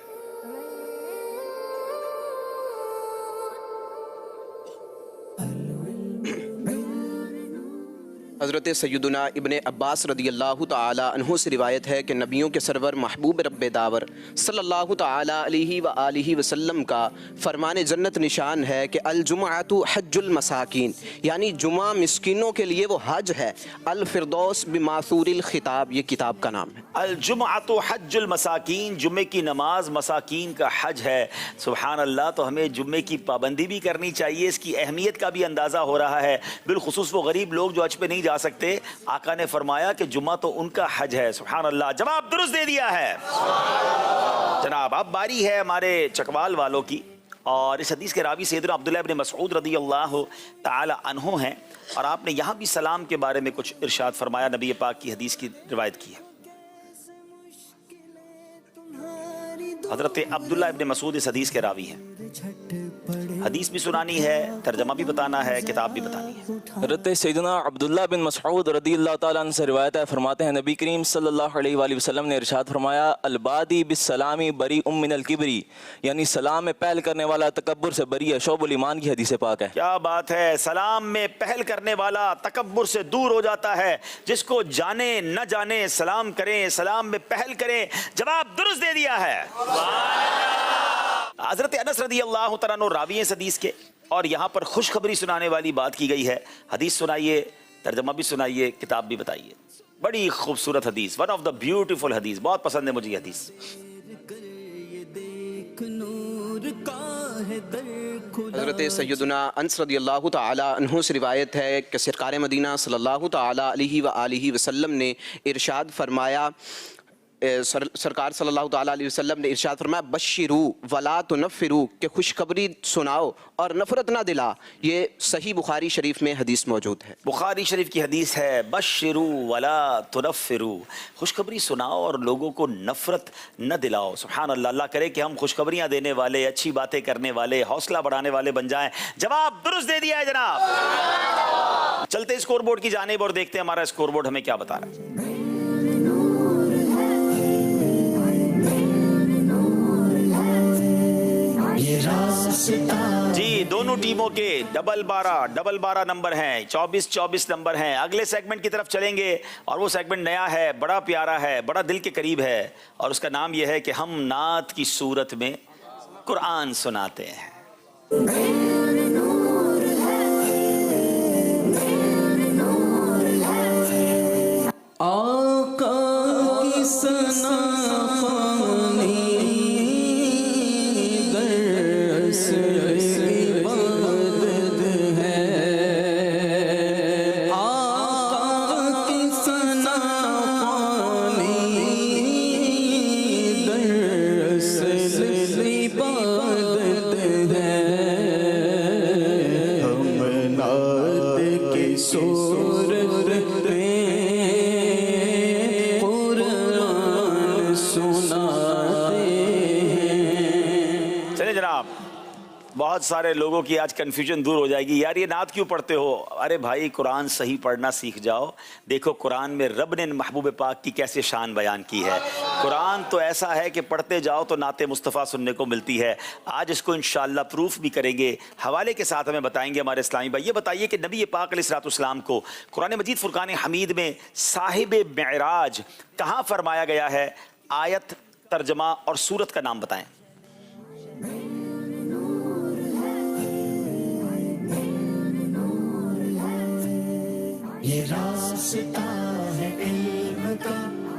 حضرت سیدنا ابن عباس رضی اللہ تعالی عنہ سے روایت ہے کہ نبیوں کے سرور محبوب رب داور صلی اللہ تعالی علیہ وآلہ وسلم کا فرمان جنت نشان ہے کہ الجمعۃ حج المساکین، یعنی جمعہ مسکینوں کے لیے وہ حج ہے. الفردوس بماثور الخطاب، یہ کتاب کا نام ہے. الجمعۃ حج المساکین، جمعے کی نماز مساکین کا حج ہے. سبحان اللہ. تو ہمیں جمعے کی پابندی بھی کرنی چاہیے، اس کی اہمیت کا بھی اندازہ ہو رہا ہے. بالخصوص وہ غریب لوگ جو حج پہ نہیں جا سکتے، آقا نے فرمایا کہ جمعہ تو ان کا حج ہے. سبحان اللہ. جواب درست دے دیا ہے جناب. اب باری ہے ہمارے چکوال والوں کی اور اس حدیث کے راوی سیدنا عبداللہ ابن مسعود رضی اللہ تعالی عنہ ہیں اور آپ نے یہاں بھی سلام کے بارے میں کچھ ارشاد فرمایا، نبی پاک کی حدیث کی روایت کی ہے. حضرت عبداللہ ابن مسعود اس حدیث کے راوی ہیں. حدیث بھی سنانی ہے، ترجمہ بھی بتانا ہے، کتاب بھی بتانی ہے. حضرت سیدنا عبداللہ بن مسعود رضی اللہ تعالیٰ عنہ سے روایت ہے، فرماتے ہیں نبی کریم صلی اللہ علیہ وآلہ وسلم نے ارشاد فرمایا البادی بالسلامی بری من الکبری، یعنی سلام میں پہل کرنے والا تکبر سے بری ہے. شعب الایمان کی حدیث پاک ہے. کیا بات ہے. سلام میں پہل کرنے والا تکبر سے دور ہو جاتا ہے. جس کو جانے نہ جانے سلام کریں، سلام میں پہل کریں. جواب درست دے دیا ہے. حضرت انس رضی اللہ تعالیٰ عنہ راوی ہیں اس حدیث کے اور یہاں پر خوشخبری سنانے والی بات کی گئی ہے. حدیث سنائیے، ترجمہ بھی سنائیے، کتاب بھی بتائیے. بڑی خوبصورت حدیث، ون آف دا بیوٹیفل حدیث، بہت پسند ہے مجھے یہ حدیث. حضرت سیدنا انس رضی اللہ تعالی عنہ سے روایت ہے کہ سرکار مدینہ صلی اللہ تعالی علیہ وآلہ وسلم نے ارشاد فرمایا، سرکار صلی اللہ تعالیٰ علیہ وسلم نے ارشاد فرمایا بشرو ولا تنفرو، کہ خوشخبری سناؤ اور نفرت نہ دلا. یہ صحیح بخاری شریف میں حدیث موجود ہے. بخاری شریف کی حدیث ہے بشرو ولا تنفرو، خوشخبری سناؤ اور لوگوں کو نفرت نہ دلاؤ. سبحان اللہ. اللہ کرے کہ ہم خوشخبریاں دینے والے، اچھی باتیں کرنے والے، حوصلہ بڑھانے والے بن جائیں. جواب درست دے دیا ہے جناب. چلتے اسکور بورڈ کی جانب اور دیکھتے ہیں ہمارا اسکور بورڈ ہمیں کیا بتا رہا ہے. جی دونوں ٹیموں کے ڈبل 12 نمبر ہیں، 24 نمبر ہیں. اگلے سیگمنٹ کی طرف چلیں گے اور وہ سیگمنٹ نیا ہے، بڑا پیارا ہے، بڑا دل کے قریب ہے اور اس کا نام یہ ہے کہ ہم نعت کی صورت میں قرآن سناتے ہیں. آقا کی ثنا इबादत है, हम नात की सूरत में कुरान सुनाते हैं। चलिए जनाब, बहुत सारे लोगों की आज कंफ्यूजन दूर हो जाएगी। यार ये नात क्यों पढ़ते हो? अरे भाई कुरान सही पढ़ना सीख जाओ। देखो कुरान में रब ने महबूब पाक की कैसे शान बयान की है। कुरान तो ऐसा है कि पढ़ते जाओ तो नाते मुस्तफ़ा सुनने को मिलती है। आज इसको इंशाअल्लाह प्रूफ भी करेंगे, हवाले के साथ हमें बताएंगे हमारे इस्लामी भाई। ये बताइए कि नबी पाक अलैहिस्सलाम को कुरान मजीद फुरकान हमीद में साहिब मेराज कहाँ फरमाया गया है? आयत, तर्जमा और सूरत का नाम बताएं। ये रास्ता है इल्म का,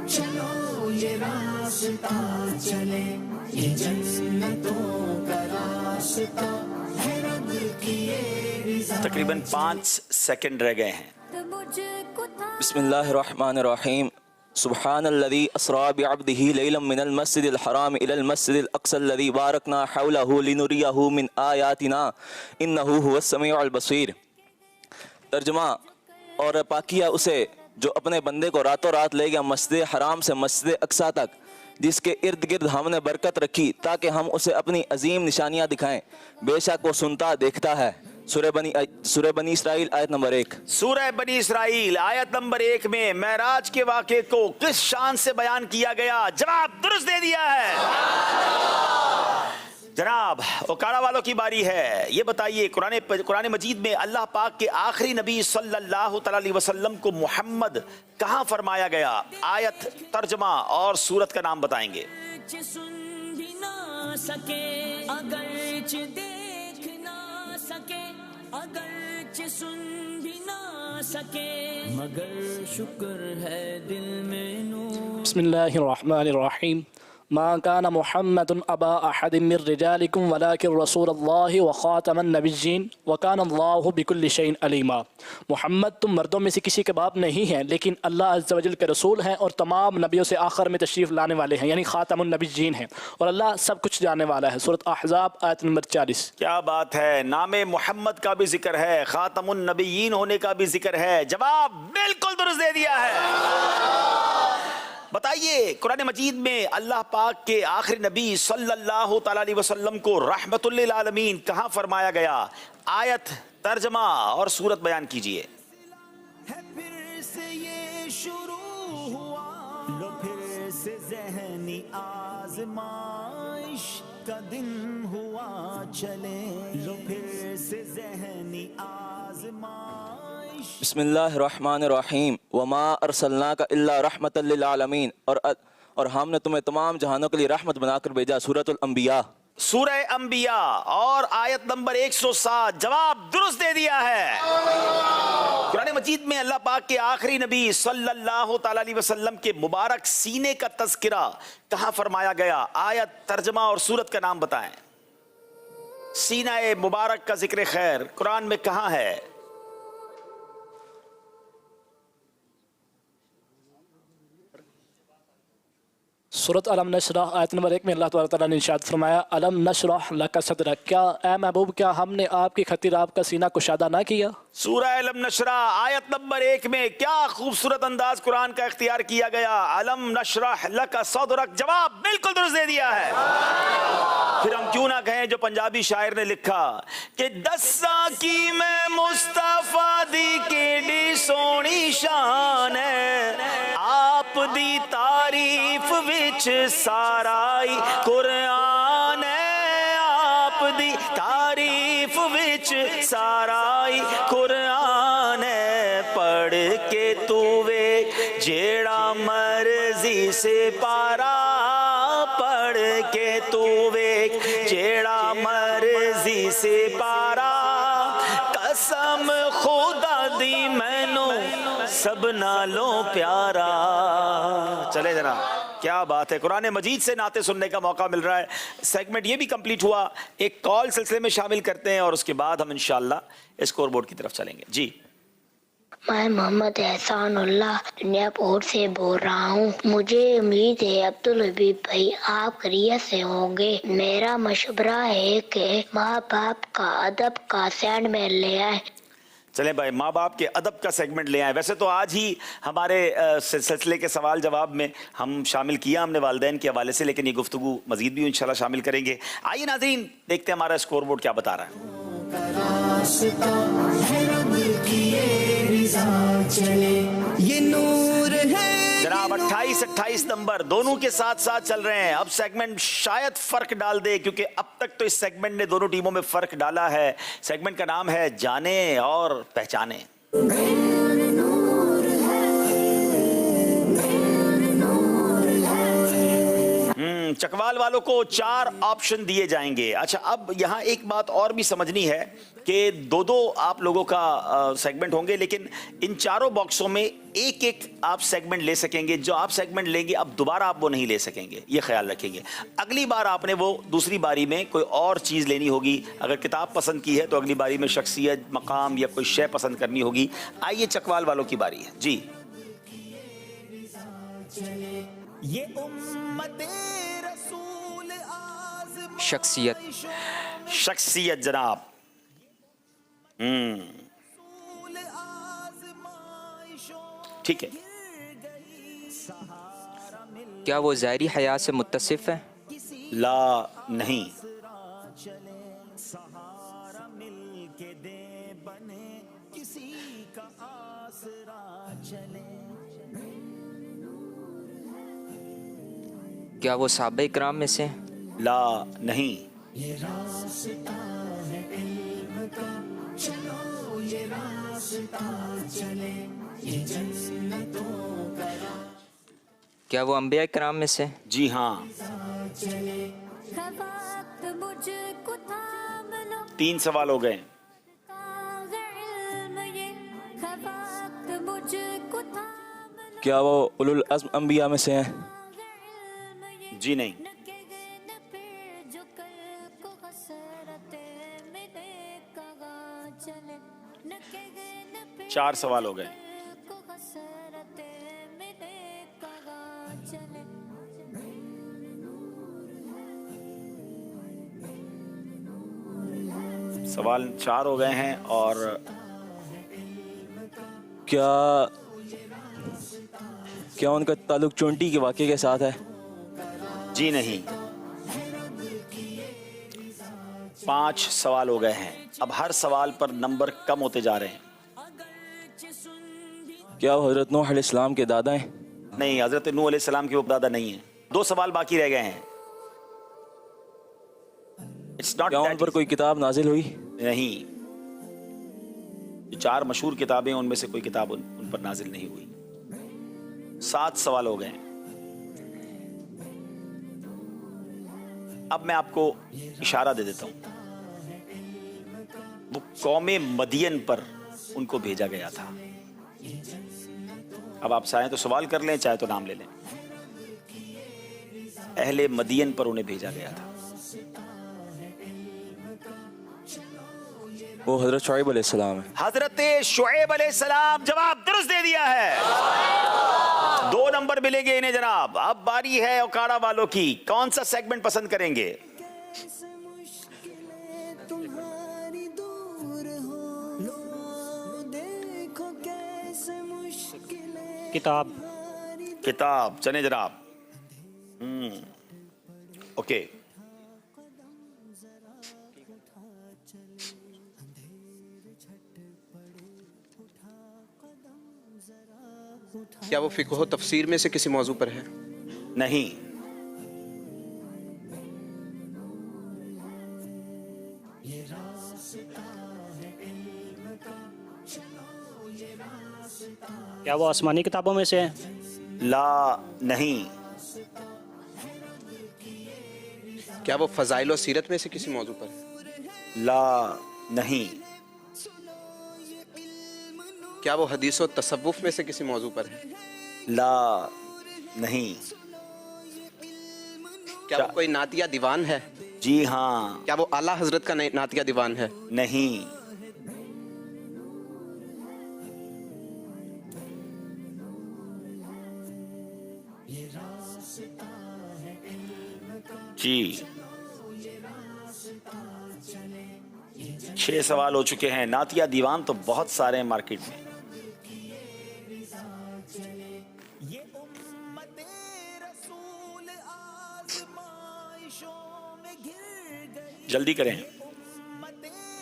चलो ये रास्ता चले, ये जन्नतों का रास्ता है, रब की ये रिज़ा। तकरीबन 5 सेकंड रह गए हैं। बिस्मिल्लाहिर्रहमानिर्रहीम। सुब्हानल्लज़ी अस्रा बिअब्दिही लैलन मिनल मस्जिदिल हराम इलल मस्जिदिल अक़सल्लज़ी बारकना हौलहू लिनुरियहू मिन आयातिना इन्नहू हुवस समीउल बसीर। तर्जुमा और पाकिया उसे जो अपने बंदे को रातों रात ले गया मस्जिद हराम से मस्जिद अक्सा तक, जिसके इर्द गिर्द हमने बरकत रखी ताकि हम उसे अपनी अजीम निशानियां दिखाएं। बेशक वो सुनता देखता है। सूरह बनी इसराइल आयत नंबर 1। सूरह बनी इसराइल आयत नंबर 1 में मेराज के वाक़े को किस शान से बयान किया गया? जवाब दुरुस्त दे दिया है। जनाब ओकाड़ा वालों की बारी है। ये बताइए कुरान मजीद में अल्लाह पाक के आखिरी नबी सल्लल्लाहु अलैहि वसल्लम को मोहम्मद कहाँ फरमाया गया? आयत, तर्जमा और सूरत का नाम बताएंगे। सुन भी ना सके अगरच देख ना सके, अगरच सुन भी ना सके, मगर शुक्र है दिल में नूर। बिस्मिल्लाहिर्रहमानिर्रहीम। मा कान मुहम्मदुन अबा अहदिम मिर रिजालिकुम वलाकिन रसूलुल्लाहि व खातमन नबिय्यीन व काना अल्लाहु बिकुल्लि शैइन अलीमा। मोहम्मद तुम मर्दों में से किसी के बाप नहीं हैं, लेकिन अल्लाह अज़्ज़ वजल के रसूल हैं और तमाम नबियों से आखिर में तशरीफ़ लाने वाले हैं, यानी खातमुन नबिय्यीन हैं, और अल्लाह सब कुछ जानने वाला है। सूरत अहज़ाब आयत नंबर 40। क्या बात है, नामे मोहम्मद का भी जिक्र है, खातमुन नबिय्यीन होने का भी जिक्र है। जवाब बिल्कुल दुरुस्त दे दिया है। बताइए कुरान मजीद में अल्लाह पाक के आखिरी नबी सल्लल्लाहु अलैहि वसल्लम को रहमतुल लिल आलमीन कहाँ फरमाया गया? आयत, तर्जमा और सूरत बयान कीजिए। फिर से ये शुरू हुआ, लो फिर से ज़हनी आज़माइश का दिन हुआ चले, लो फिर से ज़हनी आज़माइश। बिस्मिल्लाहिर्रहमानिर्रहीम। वमा अरसलनाका इल्ला रहमतल लिल आलमीन। और हमने तुम्हें तमाम जहानों के लिए रहमत बनाकर भेजा। सूरतुल अंबिया। सूरह अंबिया और आयत नंबर 107। जवाब दुरुस्त दे दिया है। कुरान मजीद में अल्लाह पाक के आखिरी नबी सल्लल्लाहु अलैहि वसल्लम के मुबारक सीने का तज़किरा कहाँ फरमाया गया? आयत, तर्जमा और सूरत का नाम बताएं। सीना ए मुबारक का जिक्र खैर कुरान में कहाँ है? सूरत अलम नशरह आयत नंबर 1 में अल्लाह ताला ने इरशाद फरमाया, अलम नशरह लका सदरक। क्या ए महबूब, क्या हमने आपकी खातिर आपका सीना कुशादा ना किया? सूरह अलम नशरह आयत नंबर 1 में क्या खूबसूरत अंदाज कुरान का इख्तियार किया गया? अलम नशरह लका सदरक। जवाब बिल्कुल दुरुस्त दे दिया है। फिर हम क्यों ना कहें जो पंजाबी शायर ने लिखा कि दस्सा की मैं मुस्तफा दी केडी सोनी शान है, आप दी तारीफ विच साराई कुरान है, आप दी तारीफ विच साराई कुरान है, पढ़ के तू वे जेड़ा मर्जी से पारा, पढ़ के तू वे जेड़ा मर्जी से पारा, कसम खुदा दी मैनू सब नालों प्यारा। चले जरा, क्या बात है, कुरान मजीद से नाते सुनने का मौका मिल रहा है। सेगमेंट ये भी कंप्लीट हुआ। एक कॉल सिलसिले में शामिल करते हैं और उसके बाद हम इंशाअल्लाह स्कोर बोर्ड की तरफ चलेंगे। जी मैं मोहम्मद एहसानुल्लाह दुनिया पोर्ट से बोल रहा हूँ। मुझे उम्मीद है अब्दुल हबीब भाई आप खैरियत से होंगे। मेरा मशवरा है कि माँ बाप का अदब का सेगमेंट ले आए। चलें भाई, माँ बाप के अदब का सेगमेंट ले आए। वैसे तो आज ही हमारे सिलसिले के सवाल जवाब में हम शामिल किया हमने वालिदैन के हवाले से, लेकिन ये गुफ्तगू मजीद भी इंशाल्लाह शामिल करेंगे। आइए नाज़रीन, देखते हैं हमारा स्कोर बोर्ड क्या बता रहा है। ये नूर है जनाब 28-28 नंबर दोनों के साथ साथ चल रहे हैं। अब सेगमेंट शायद फर्क डाल दे, क्योंकि अब तक तो इस सेगमेंट ने दोनों टीमों में फर्क डाला है। सेगमेंट का नाम है जाने और पहचाने। चकवाल वालों को 4 ऑप्शन दिए जाएंगे। अच्छा, अब यहाँ एक बात और भी समझनी है कि दो आप लोगों का सेगमेंट होंगे, लेकिन इन चारों बॉक्सों में एक एक आप सेगमेंट ले सकेंगे। जो आप सेगमेंट लेंगे अब दोबारा आप वो नहीं ले सकेंगे, ये ख्याल रखेंगे। अगली बार आपने वो दूसरी बारी में कोई और चीज़ लेनी होगी। अगर किताब पसंद की है तो अगली बारी में शख्सियत, मकाम या कोई शय पसंद करनी होगी। आइए चकवाल वालों की बारी है जी। ये उम्मते रसूल शख्सियत। शख्सियत जनाब। ठीक है। क्या वो ज़ाहिरी हयात से मुत्तसिफ है? ला नहीं। क्या वो सहाबा इकराम में से? ला नहीं। ये रास्ता है इल्म का, चलो ये रास्ता चले, ये जन्नतों का। क्या वो अंबिया इकराम में से? जी हाँ। 3 सवाल हो गए। क्या वो उलुल अज़्म अंबिया में से हैं? जी नहीं। 4 सवाल हो गए। सवाल 4 हो गए हैं। और क्या उनका ताल्लुक चोंटी के वाक़े के साथ है? जी नहीं। 5 सवाल हो गए हैं। अब हर सवाल पर नंबर कम होते जा रहे हैं। क्या वो हज़रत नूह अलैहिस्सलाम के दादा हैं? नहीं, हज़रत नूह अलैहिस्सलाम के वो दादा नहीं है। 2 सवाल बाकी रह गए हैं। क्या उन पर कोई किताब नाजिल हुई? नहीं। जो 4 मशहूर किताबें उनमें से कोई किताब उन पर नाजिल नहीं हुई। 7 सवाल हो गए। अब मैं आपको इशारा दे देता हूं। वो कौमे मदियन पर उनको भेजा गया था। अब आप चाहें तो सवाल कर लें, चाहे तो नाम ले लें। अहले मदियन पर उन्हें भेजा गया था। वो हज़रत शुएब अलैहिस्सलाम है। हज़रत शुएब अलैहिस्सलाम जवाब दुरुस्त दे दिया है। 2 नंबर मिलेंगे इन्हें जनाब। अब बारी है उकाड़ा वालों की। कौन सा सेगमेंट पसंद करेंगे? किताब। किताब चले जनाब। ओके। क्या वो फ़िक़्ह तफसीर में से किसी मौजू पर है? नहीं। क्या वो आसमानी किताबों में से है? ला नहीं। क्या वो फ़ज़ाइल और सीरत में से किसी मौजू पर है? ला नहीं। क्या वो हदीस और तसव्वुफ में से किसी मौजू पर है? ला नहीं। क्या वो कोई नातिया दीवान है? जी हाँ। क्या वो आला हजरत का नातिया दीवान है? नहीं। जी 6 सवाल हो चुके हैं। नातिया दीवान तो बहुत सारे हैं मार्केट में। जल्दी करें।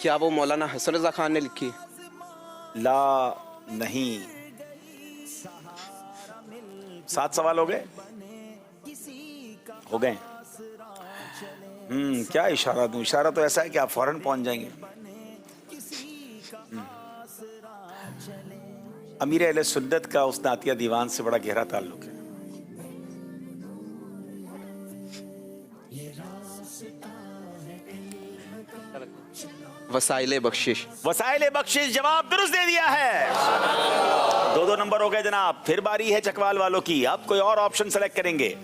क्या वो मौलाना हसन रजा खान ने लिखी? ला नहीं। 7 सवाल हो गए? हो गए। क्या इशारा दूं? इशारा तो ऐसा है कि आप फौरन पहुंच जाएंगे। अमीर अहले सुन्नत का उस नातिया दीवान से बड़ा गहरा ताल्लुक है। वसाइले बख्शिश। वसाइले बख्शिश जवाब दुरुस्त दे दिया है। 2-2 नंबर हो गए जनाब। फिर बारी है चकवाल वालों की। अब कोई और ऑप्शन सेलेक्ट करेंगे।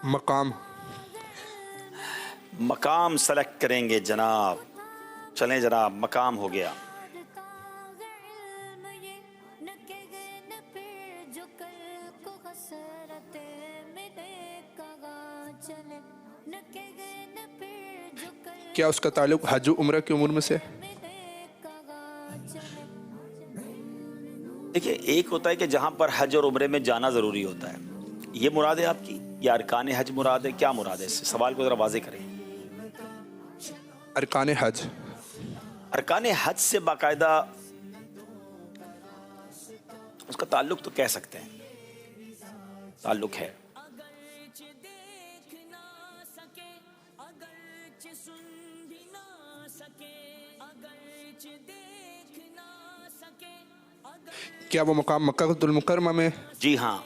मकाम। मकाम सेलेक्ट करेंगे जनाब। चलें जनाब, मकाम हो गया। क्या उसका ताल्लुक हज उम्र की उम्र में से? देखिए, एक होता है कि जहां पर हज और उम्रे में जाना जरूरी होता है, ये मुराद है आपकी, या अरकान हज मुराद है? क्या मुराद है? इससे सवाल को जरा वाज़ेह करें। अरकान हज। अरकान हज से बाकायदा उसका ताल्लुक तो कह सकते हैं, ताल्लुक है। क्या वो मकाम मक्कातुल मुकर्रमा में? जी हाँ।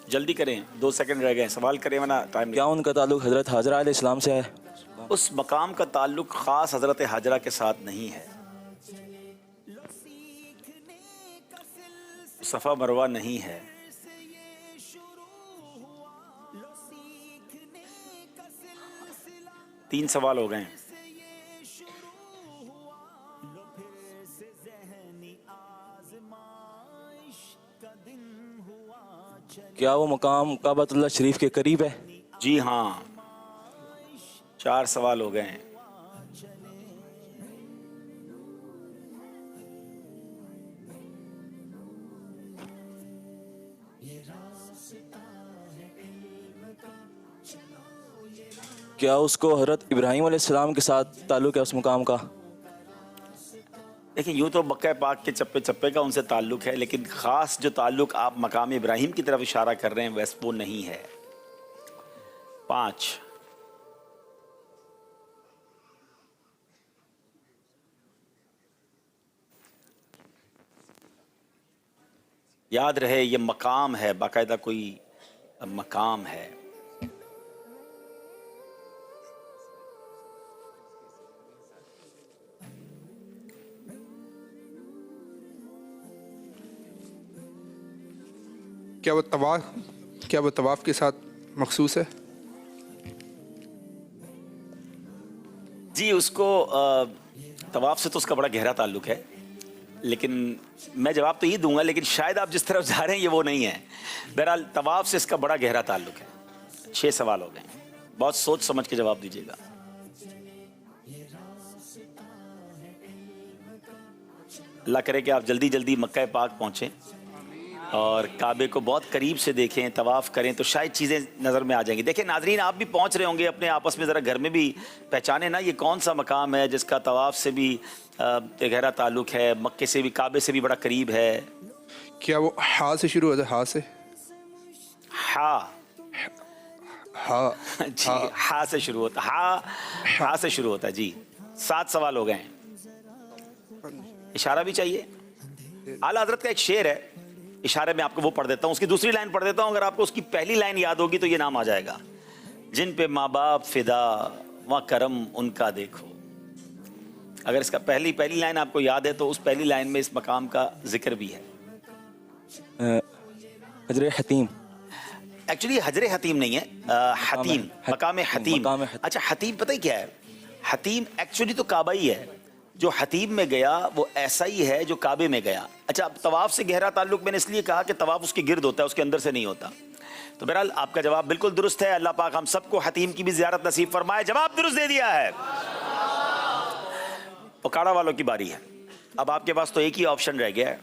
जल्दी करें, 2 सेकंड रह गए। सवाल करें वरना टाइम। क्या उनका ताल्लुक हजरत हाजरा अलैहिस्सलाम से है? उस मकाम का ताल्लुक खास हजरत हाजरा के साथ नहीं है। सफा मरवा नहीं है। तीन सवाल हो गए। क्या वो मकाम काबतुल्लाह शरीफ के करीब है? जी हाँ। 4 सवाल हो गए हैं। क्या उसको हजरत इब्राहिम अलैहिस्सलाम के साथ ताल्लुक है उस मुकाम का? देखिए, यूँ तो बक्का पाक के चप्पे चप्पे का उनसे ताल्लुक है, लेकिन ख़ास जो ताल्लुक आप मकाम इब्राहिम की तरफ इशारा कर रहे हैं वैसे वो नहीं है। 5। याद रहे, ये मकाम है, बाकायदा कोई मकाम है। क्या वो तवाफ के साथ मखसूस है? जी, उसको तवाफ से तो उसका बड़ा गहरा ताल्लुक है, लेकिन मैं जवाब तो ये दूंगा, लेकिन शायद आप जिस तरफ जा रहे हैं ये वो नहीं है। बहरहाल तवाफ से इसका बड़ा गहरा ताल्लुक है। 6 सवाल हो गए। बहुत सोच समझ के जवाब दीजिएगा। अल्लाह करे कि आप जल्दी जल्दी मक्का पाक पहुँचें और काबे को बहुत करीब से देखें, तवाफ़ करें, तो शायद चीज़ें नज़र में आ जाएंगी। देखिए नाजरीन, आप भी पहुंच रहे होंगे, अपने आपस में ज़रा घर में भी पहचाने ना, ये कौन सा मकाम है जिसका तवाफ़ से भी गहरा ताल्लुक है, मक्के से भी, काबे से भी बड़ा करीब है। क्या वो हा से शुरू होता है? हा से? हा जी, हा से शुरू होता है। हा से शुरू होता है जी। 7 सवाल हो गए हैं। इशारा भी चाहिए। आला हजरत का एक शेर है, इशारे में आपको वो पढ़ देता हूँ, उसकी दूसरी लाइन पढ़ देता हूँ। अगर आपको उसकी पहली लाइन याद होगी तो ये नाम आ जाएगा। जिन पे माँ बाप फिदा वहाँ करम उनका देखो। अगर इसका पहली लाइन आपको याद है तो उस पहली लाइन में इस मकाम का जिक्र भी है। हजरे हतीम, एक्चुअली हजरे हतीम नहीं है, हतीम, मकाम हतीम। अच्छा, हतीम पता ही क्या है? हतीम एक्चुअली तो काबा ही है। जो हतीम में गया वो ऐसा ही है जो काबे में गया। अच्छा, अब तवाफ से गहरा ताल्लुक मैंने इसलिए कहा कि तवाफ उसके गिर्द होता है, उसके अंदर से नहीं होता। तो बहरहाल आपका जवाब बिल्कुल दुरुस्त है। अल्लाह पाक हम सबको हतीम की भी ज़ियारत नसीब फरमाए। जवाब दुरुस्त दे दिया है। पकाड़ा वालों की बारी है। अब आपके पास तो एक ही ऑप्शन रह गया है।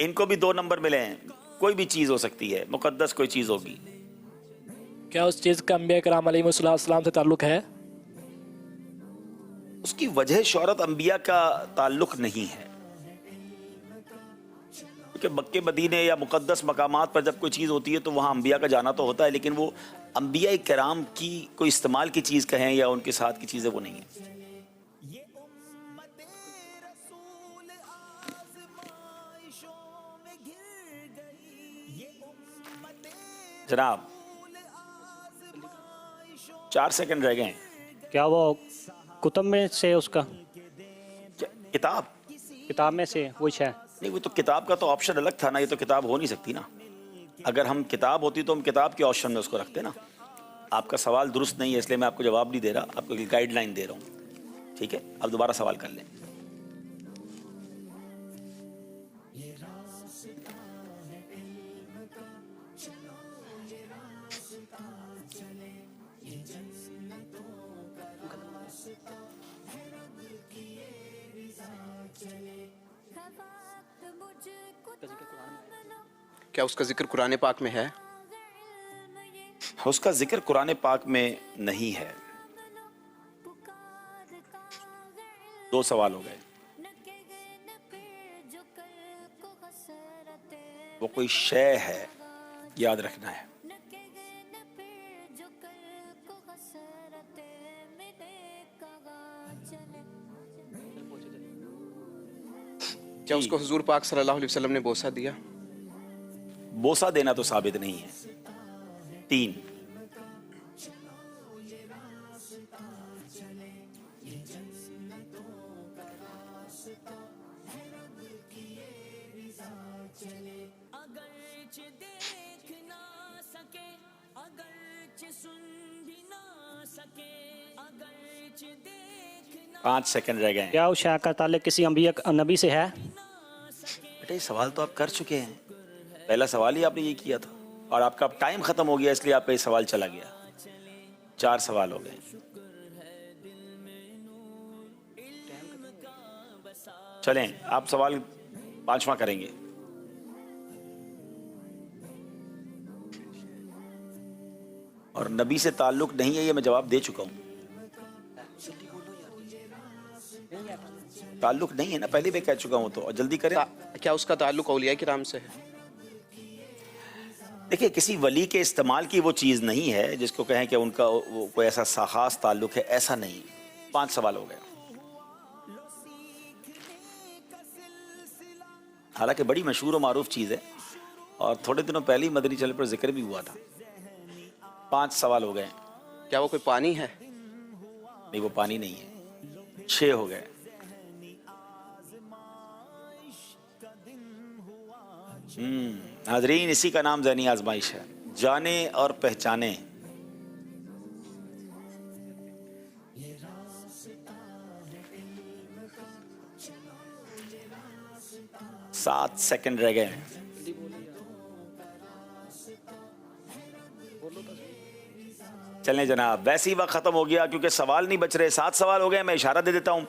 इनको भी 2 नंबर मिले हैं। कोई भी चीज हो सकती है, मुकद्दस कोई चीज होगी। क्या उस चीज़ का अंबिया कराम अलैहिस्सलाम से ताल्लुक है? उसकी वजह शोहरत अंबिया का ताल्लुक नहीं है, क्योंकि मक्के मदीने या मुकद्दस मकामात पर जब कोई चीज़ होती है तो वहाँ अंबिया का जाना तो होता है, लेकिन वो अंबिया कराम की कोई इस्तेमाल की चीज़ कहें या उनके साथ की चीज़ें वो नहीं है। जनाब 4 सेकंड रह गए हैं। क्या वो कुतुब में से उसका किताब में से वो है? नहीं, वो तो किताब का तो ऑप्शन अलग था ना, ये तो किताब हो नहीं सकती ना। अगर हम किताब होती तो हम किताब के ऑप्शन में उसको रखते ना। आपका सवाल दुरुस्त नहीं है, इसलिए मैं आपको जवाब नहीं दे रहा, आपको एक गाइडलाइन दे रहा हूँ। ठीक है, अब दोबारा सवाल कर लें। क्या उसका जिक्र कुरान पाक में है? उसका जिक्र कुरान पाक में नहीं है। 2 सवाल हो गए। वो कोई शय है, याद रखना है। क्या उसको हुजूर पाक सल्लल्लाहु अलैहि वसल्लम ने बोसा दिया? बोसा देना तो साबित नहीं है। 3 5 सेकंड रह गए। क्या उस शाह का ताल्लुक किसी नबी से है? बेटा, ये सवाल तो आप कर चुके हैं। पहला सवाल ही आपने ये किया था और आपका टाइम खत्म हो गया, इसलिए आपका ये सवाल चला गया। 4 सवाल हो गए। चलें, आप सवाल 5वां करेंगे। और नबी से ताल्लुक नहीं है, ये मैं जवाब दे चुका हूं। ताल्लुक नहीं है ना, पहले भी कह चुका हूं। तो जल्दी करें। क्या उसका ताल्लुक औलिया किराम से है? देखिए, किसी वली के इस्तेमाल की वो चीज़ नहीं है जिसको कहें कि उनका वो कोई ऐसा खास ताल्लुक है, ऐसा नहीं। 5 सवाल हो गए। हालांकि बड़ी मशहूर और मारूफ चीज़ है और थोड़े दिनों पहले ही मदनी चैनल पर जिक्र भी हुआ था। 5 सवाल हो गए। क्या वो कोई पानी है? नहीं, वो पानी नहीं है। 6 हो गए। नाज़रीन, इसी का नाम ज़हनी आजमाइश है। जाने और पहचाने। सात सेकंड रह गए। चलें जनाब, वैसे ही वक्त ख़त्म हो गया क्योंकि सवाल नहीं बच रहे। 7 सवाल हो गए। मैं इशारा दे देता हूँ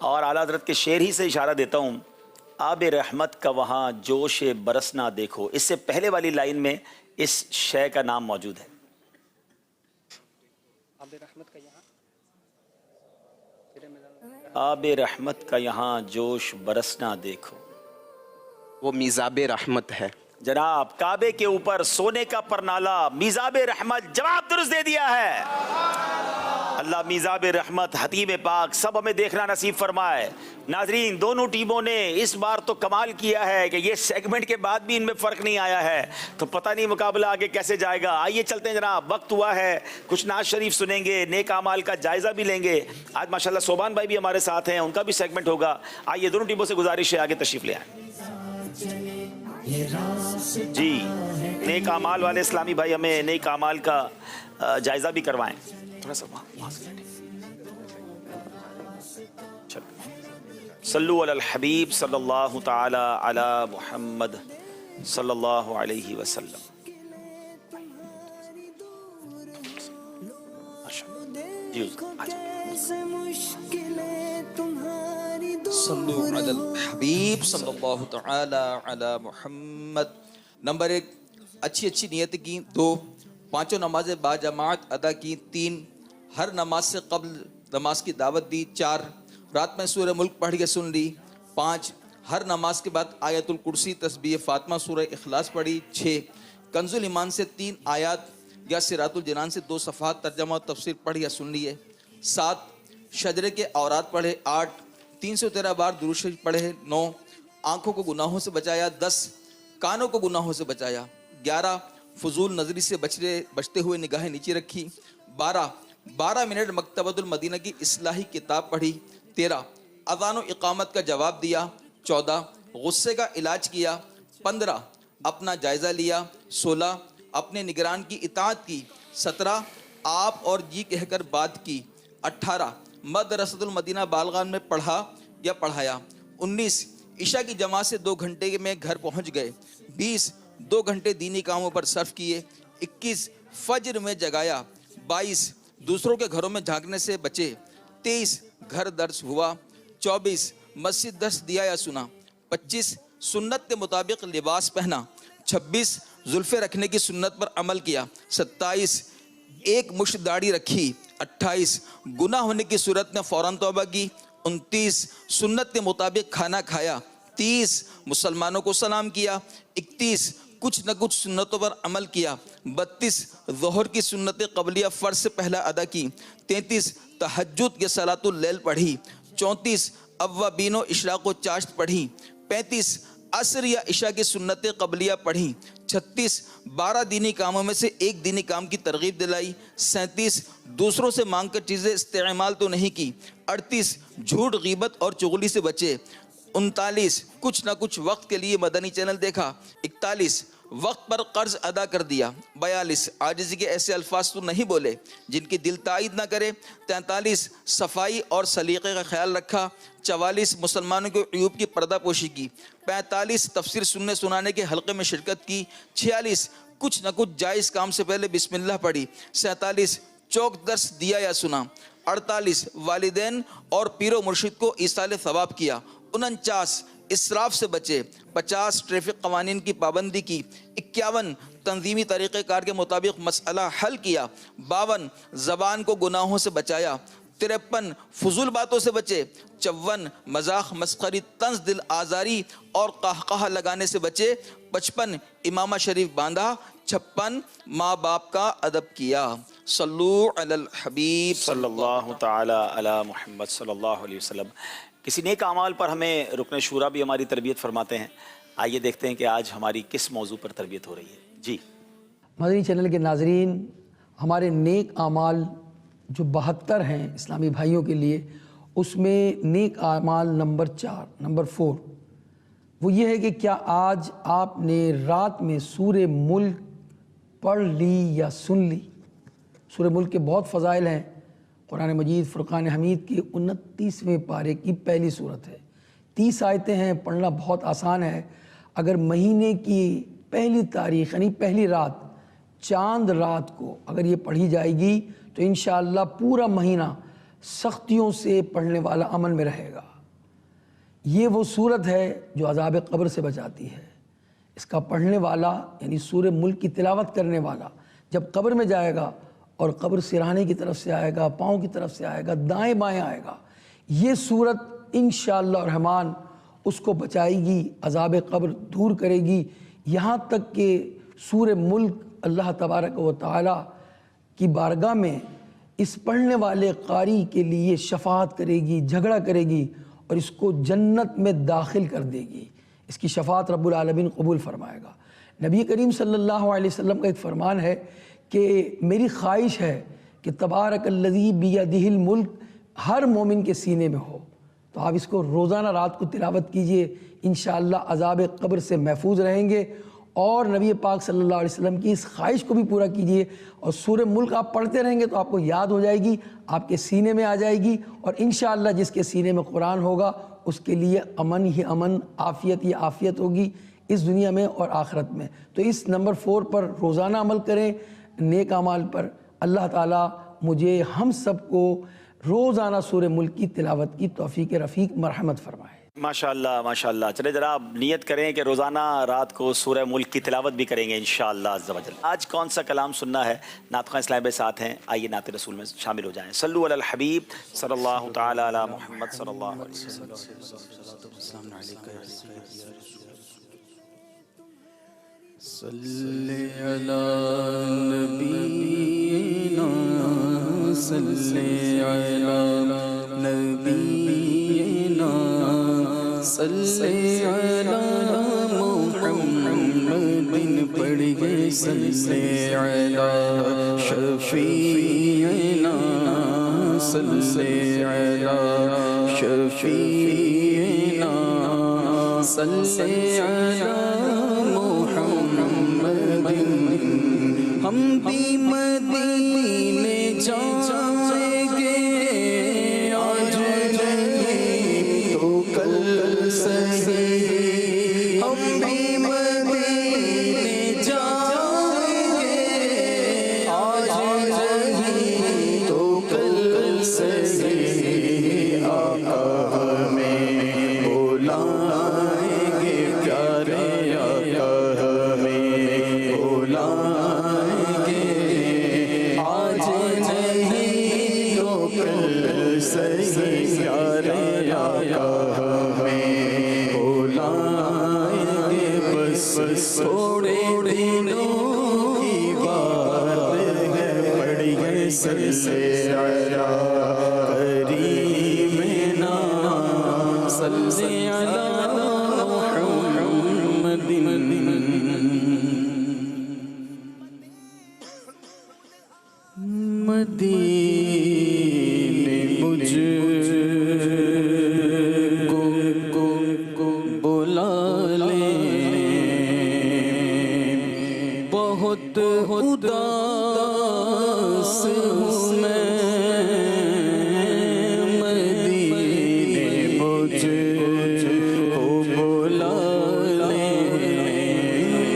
और आला हज़रत के शेर ही से इशारा देता हूँ। आब रहमत का वहाँ जोश बरसना देखो। इससे पहले वाली लाइन में इस शय का नाम मौजूद है। आब रहमत का यहाँ जोश बरसना देखो। वो मीज़ाब रहमत है जनाब। काबे के ऊपर सोने का परनाला, मीज़ाब रहमत। जवाब दुरुस्त दे दिया है। اللہ میزاب رحمت حتیب پاک سب ہمیں دیکھنا نصیب فرمائے۔ ناظرین دونوں ٹیموں نے اس بار تو کمال کیا ہے کہ یہ سیگمنٹ کے بعد بھی ان میں فرق نہیں آیا ہے، تو پتہ نہیں مقابلہ آگے کیسے جائے گا۔ آئیے چلتے ہیں جناب، وقت ہوا ہے، کچھ نعت شریف سنیں گے، نیک اعمال کا جائزہ بھی لیں گے۔ آج ماشاءاللہ صوبان بھائی بھی ہمارے ساتھ ہیں، ان کا بھی سیگمنٹ ہوگا۔ آئیے دونوں ٹیموں سے گزارش ہے آگے تشریف لے آئیں۔ جی نیک اعمال والے اسلامی بھائی ہمیں نیک اعمال کا جائزہ بھی کروائیں۔ تھوڑا سا وہاں سے صلو علی الحبیب صلی اللہ تعالی علی محمد صلی اللہ علیہ وسلم۔ صلو علی الحبیب صلی اللہ تعالی علی محمد۔ نمبر 1 اچھی نیت کی، 2 پانچوں نمازیں با جماعت ادا کی، 3 ہر نماز سے قبل نماز کی دعوت دی، 4 رات میں سورہ ملک پڑھ کے سن لی، 5 ہر نماز کے بعد آیت الکرسی تسبیح فاطمہ سورہ اخلاص پڑھی، 6 کنز الایمان سے 3 آیات یا صراط الجنان سے 2 صفحات ترجمہ و تفسیر پڑھ یا سن لیے، 7 شجرے کے اورات پڑھے، 8 313 بار درود شریف پڑھے، 9 آنکھوں کو گناہوں سے بچایا، 10 کانوں کو گناہوں سے بچایا، 11 فضول نظری سے بچتے ہوئے نگاہیں نیچے رکھی، 12 منٹ مکتبۃ المدینہ کی اصلاحی کتاب پڑھی، 13 اذان و اقامت کا جواب دیا، 14 غصے کا علاج کیا، 15 اپنا جائزہ لیا، 16 اپنے نگران کی اطاعت کی، 17 آپ اور جی کہہ کر بات کی، 18 مدرسۃ المدینہ بالغان میں پڑھا یا پڑھایا، 19 عشاء کی جماعت سے 2 گھنٹے میں گھر پہنچ گئے، 20 2 گھنٹے دینی کاموں پر صرف کیے، 21 فجر میں جگایا، 22 دوسروں کے گھروں میں جھانکنے سے بچے، 23 گھر درس ہوا، 24 مسجد درس دیا یا سنا، 25 سنت کے مطابق لباس پہنا، 26 زلفیں رکھنے کی سنت پر عمل کیا، 27 ایک مشت داڑھی رکھی، 28 گناہ ہونے کی صورت میں فوراً توبہ کی، 29 سنت کے مطابق کھانا کھایا، 30 مسلمانوں کو سلام کیا، 31 کچھ نہ کچھ سنتوں پر عمل کیا، 32 ظہر کی سنت قبلیہ فرض سے پہلا ادا کی، 33 تہجد کے صلاۃ اللیل پڑھی، 34 اوابین و اشراق و چاشت پڑھی، 35 عصر یا عشاء کی سنت قبلیہ پڑھی، 36 12 دینی کاموں میں سے ایک دینی کام کی ترغیب دلائی، 37 دوسروں سے مانگ کر چیزیں استعمال تو نہیں کی، 38 جھوٹ غیبت اور چغلی سے بچے، 39 کچھ نہ کچھ وقت کے لیے مدنی چینل دیکھا، 41 وقت پر قرض ادا کر دیا، 42 عاجزی کے ایسے الفاظ تو نہیں بولے جن کی دل تائید نہ کرے، 43 صفائی اور سلیقے کا خیال رکھا، 44 مسلمانوں کے عیوب کی پردہ پوشی کی، 45 تفسیر سننے سنانے کے حلقے میں شرکت کی، 46 کچھ نہ کچھ جائز کام سے پہلے بسم اللہ پڑھی، 47 چوک درس دیا یا سنا، 48 والدین اور پیر و مرشد کو ایصال ثواب کیا، 49 اسراف سے بچے، 50 ٹریفک قوانین کی پابندی کی، 51 تنظیمی طریقہ کار کے مطابق مسئلہ حل کیا، 52 زبان کو گناہوں سے بچایا، 53 فضول باتوں سے بچے، 54 مذاق مسخری طنز دل آزاری اور قہقہہ لگانے سے بچے، 55 امامہ شریف باندھا، 56 ماں باپ کا ادب کیا۔ صلو علی الحبیب صلی اللہ تعالی علی محمد صلی اللہ علیہ وسلم۔ کسی نیک اعمال پر ہمیں رکن شورا بھی ہماری تربیت فرماتے ہیں۔ آئیے دیکھتے ہیں کہ آج ہماری کس موضوع پر تربیت ہو رہی ہے۔ جی مدنی چینل کے ناظرین، ہمارے نیک اعمال جو 72 ہیں اسلامی بھائیوں کے لیے، اس میں نیک اعمال نمبر 4 وہ یہ ہے کہ کیا آج آپ نے رات میں سورہ ملک پڑھ لی یا سن لی؟ سورہ ملک کے بہت فضائل ہیں۔ قرآن مجید فرقان حمید کے 29ویں پارے کی پہلی صورت ہے، 30 آیتیں ہیں، پڑھنا بہت آسان ہے۔ اگر مہینے کی پہلی تاریخ یعنی پہلی رات، چاند رات کو اگر یہ پڑھی جائے گی تو انشاءاللہ پورا مہینہ سختیوں سے پڑھنے والا امن میں رہے گا۔ یہ وہ صورت ہے جو عذاب قبر سے بچاتی ہے۔ اس کا پڑھنے والا یعنی سورہ ملک کی تلاوت کرنے والا جب قبر میں جائے گا اور قبر سرہانے کی طرف سے آئے گا، پاؤں کی طرف سے آئے گا، دائیں بائیں آئے گا، یہ صورت انشاءاللہ الرحمن اس کو بچائے گی، عذاب قبر دور کرے گی، یہاں تک کہ سورہ ملک اللہ تبارک و تعالی کی بارگاہ میں اس پڑھنے والے قاری کے لیے شفاعت کرے گی، جھگڑا کرے گی اور اس کو جنت میں داخل کر دے گی. اس کی شفاعت رب العالمین قبول فرمائے گا. نبی کریم صلی اللہ علیہ وسلم کا ایک فرمان ہے کہ میری خواہش ہے کہ تبارک الذی بیدہ الملک ہر مومن کے سینے میں ہو. تو آپ اس کو روزانہ رات کو تلاوت کیجئے، انشاءاللہ عذاب قبر سے محفوظ رہیں گے. اور نبی پاک صلی اللہ علیہ وسلم کی اس خواہش کو بھی پورا کیجئے اور سورہ ملک آپ پڑھتے رہیں گے تو آپ کو یاد ہو جائے گی، آپ کے سینے میں آ جائے گی. اور انشاءاللہ جس کے سینے میں قرآن ہوگا اس کے لیے امن ہی امن، عافیت ہی عافیت ہوگی اس دنیا میں اور آخرت میں. تو اس نمبر 4 پر روزانہ عمل کریں، نیک اعمال پر. اللہ تعالیٰ مجھے ہم سب کو روزانہ سورہ ملک کی تلاوت کی توفیق رفیق مرحمت فرمائے. ماشاءاللہ ماشاءاللہ. چلے ذرا آپ نیت کریں کہ روزانہ رات کو سورہ ملک کی تلاوت بھی کریں گے انشاءاللہ عز و جل. آج کون سا کلام سننا ہے؟ نعت خواں اسلام بھائی ساتھ ہیں، آئیے نعت رسول میں شامل ہو جائیں. صلو علی الحبیب صلی اللہ تعالی علی محمد صلی اللہ علیہ وسلم. صلی علی نبینا صلی علی نبینا صلی علی محمد پڑھیے صلی علی شفیعنا صلی علی شفیعنا صلی علی ہم بھی مدینے جائیں گے آج نہیں تو کل صحیح. ہم بھی مدینے جائیں گے آج نہیں تو کل صحیح. آقا ہمیں بلائیں گے پیارے آقا ہمیں بلائیں صحیح. پیارے آقا ہمیں بلائیں گے بس تھوڑے دنوں کی بات ہے. پڑھیے صلی علی کریمنا صلی علی محمد. مدینے مجھ کو بلا لے، بہت اداس ہوں میں. مدینے مجھ کو بلا لے،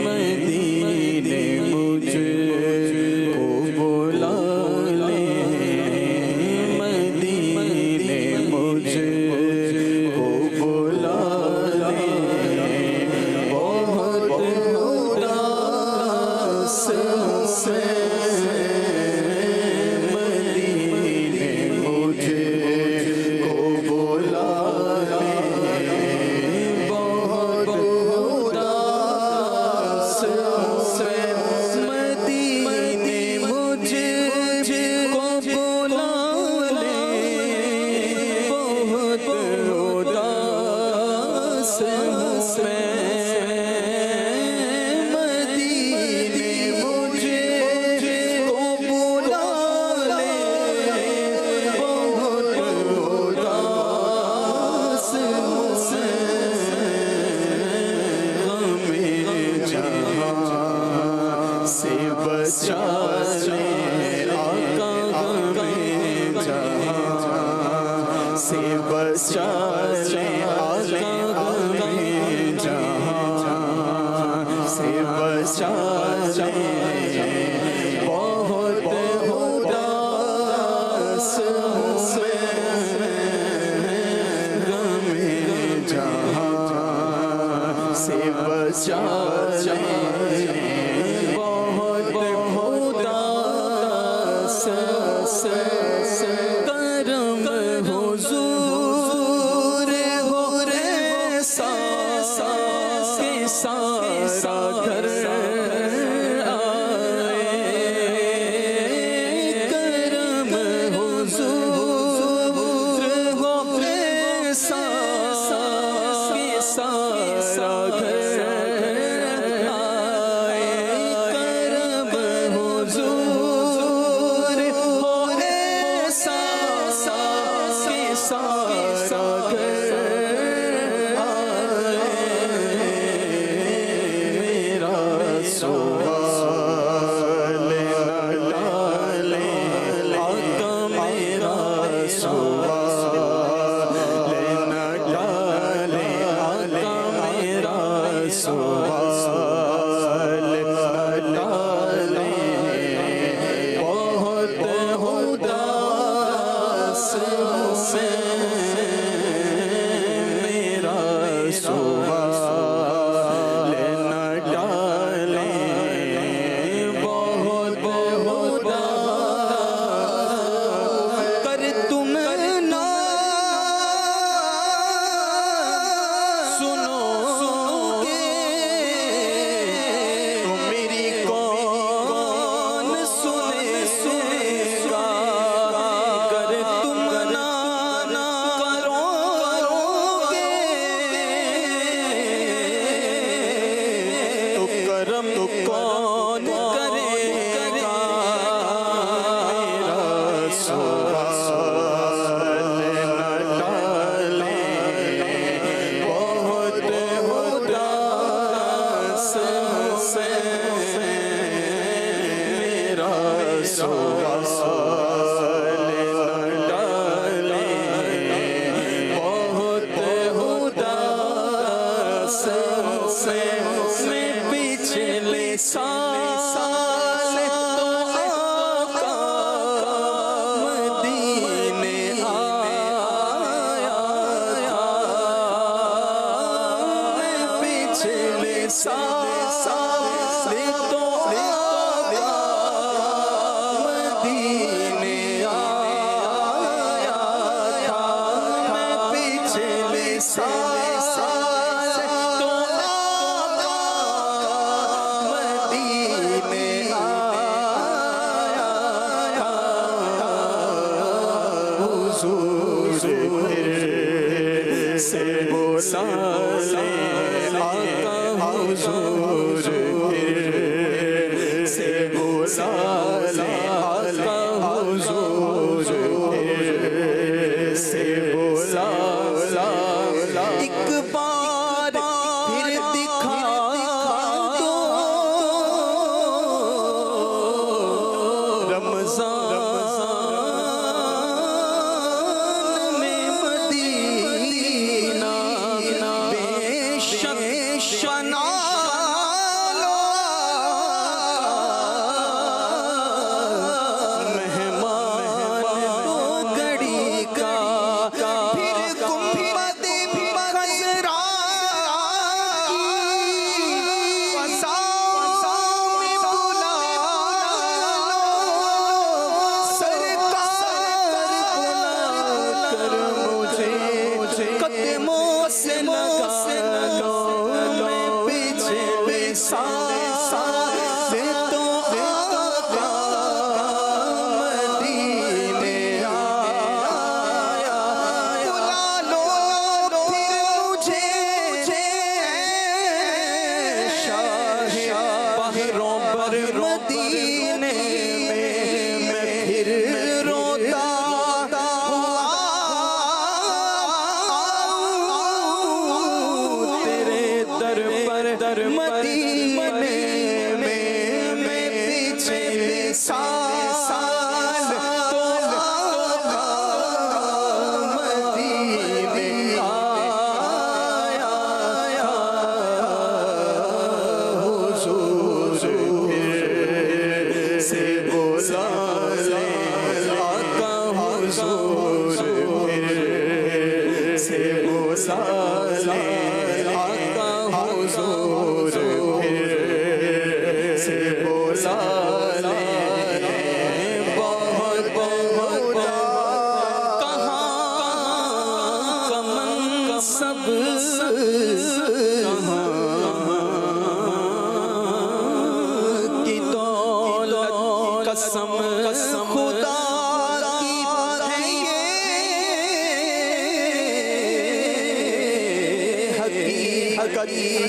مدینے مجھ کو بلا لے، مدینے مجھ کو بلا لے. بہت اداس سے مدینے مجھ کو بلا لے. بہت اداس سے مدینے مجھ کو بلا لے. بہت اداس سے مدینے مجھ کو بلا لے. بہت اداس سے ہمیں جہاں سے بچا لے. آقا ہمیں جہاں سے بچا لے. آقا ہمیں جہاں سے بچا لے. بہت اداس سے ہمیں جہاں سے بچا لے. بہت اداس سے کرم حضور ہو رے سا کے سارا گھر آئے. کرم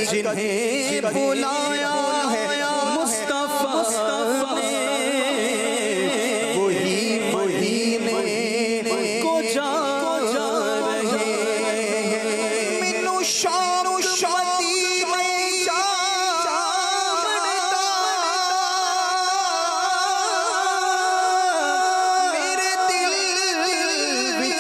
جنہیں بھلایا ہے مصطفیٰ نے وہی مہینے کو جا رہے ہیں منو شام شادی میں جانتا میرے دل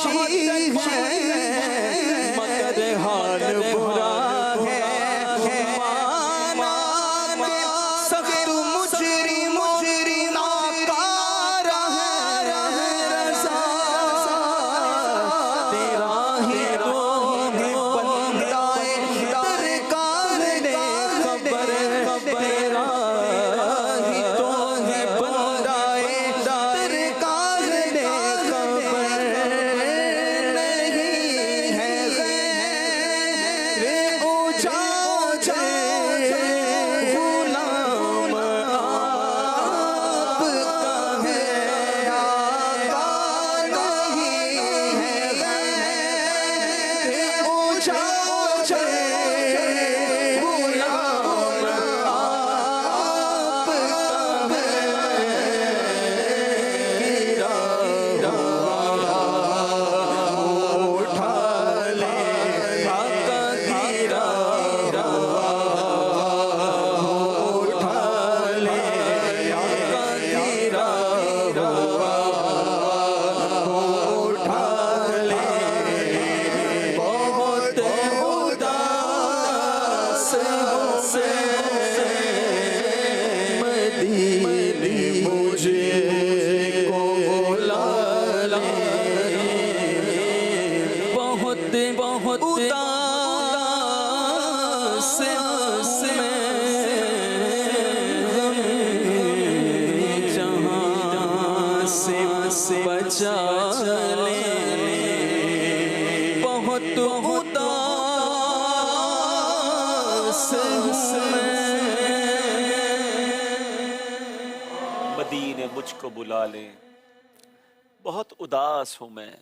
अच्छी है मगर हाल बुरा है माना के सख्त मुजरिम नाकार है रज़ा तेरा ही बंदाए दरकार ने खबर तेरा ही तो है बंदाए दरकार ने खबर नहीं है रे ऊंचा गुलाम आपका है आका नहीं है रे ऊंचा बहुत उदास जहाँ से बचा ले बहुत उदास मदीने मुझको बुला ले बहुत उदास हूँ मैं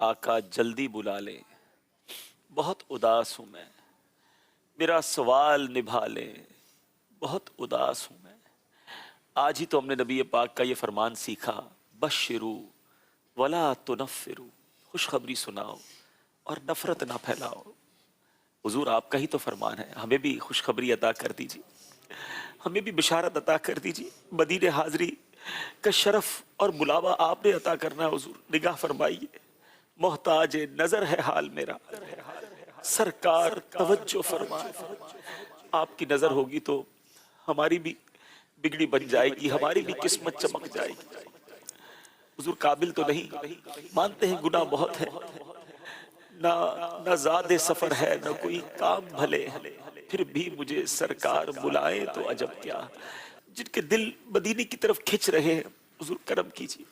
आका जल्दी बुला ले बहुत उदास हूँ मैं मेरा सवाल निभा ले बहुत उदास हूँ मैं। आज ही तो हमने नबी पाक का ये फरमान सीखा बशिरू वला तुनफ़िरू खुशखबरी सुनाओ और नफ़रत ना फैलाओ। हुजूर आपका ही तो फरमान है, हमें भी खुशखबरी अता कर दीजिए, हमें भी बिशारत अता कर दीजिए। मदीने हाज़री का शरफ और बुलावा आपने अता करना है हुजूर, निगाह फरमाइए। मोहताज नजर है हाल मेरा, सरकार तवज्जो फरमाए। आपकी नजर होगी तो हमारी भी बिगड़ी बन जाएगी, हमारी भी किस्मत चमक जाएगी। हुजूर काबिल तो नहीं, मानते हैं गुनाह बहुत है, ना ज़ादे सफर है ना कोई काम भले, फिर भी मुझे सरकार बुलाए तो अजब क्या। जिनके दिल मदीने की तरफ खिंच रहे हैं हुजूर करम कीजिए,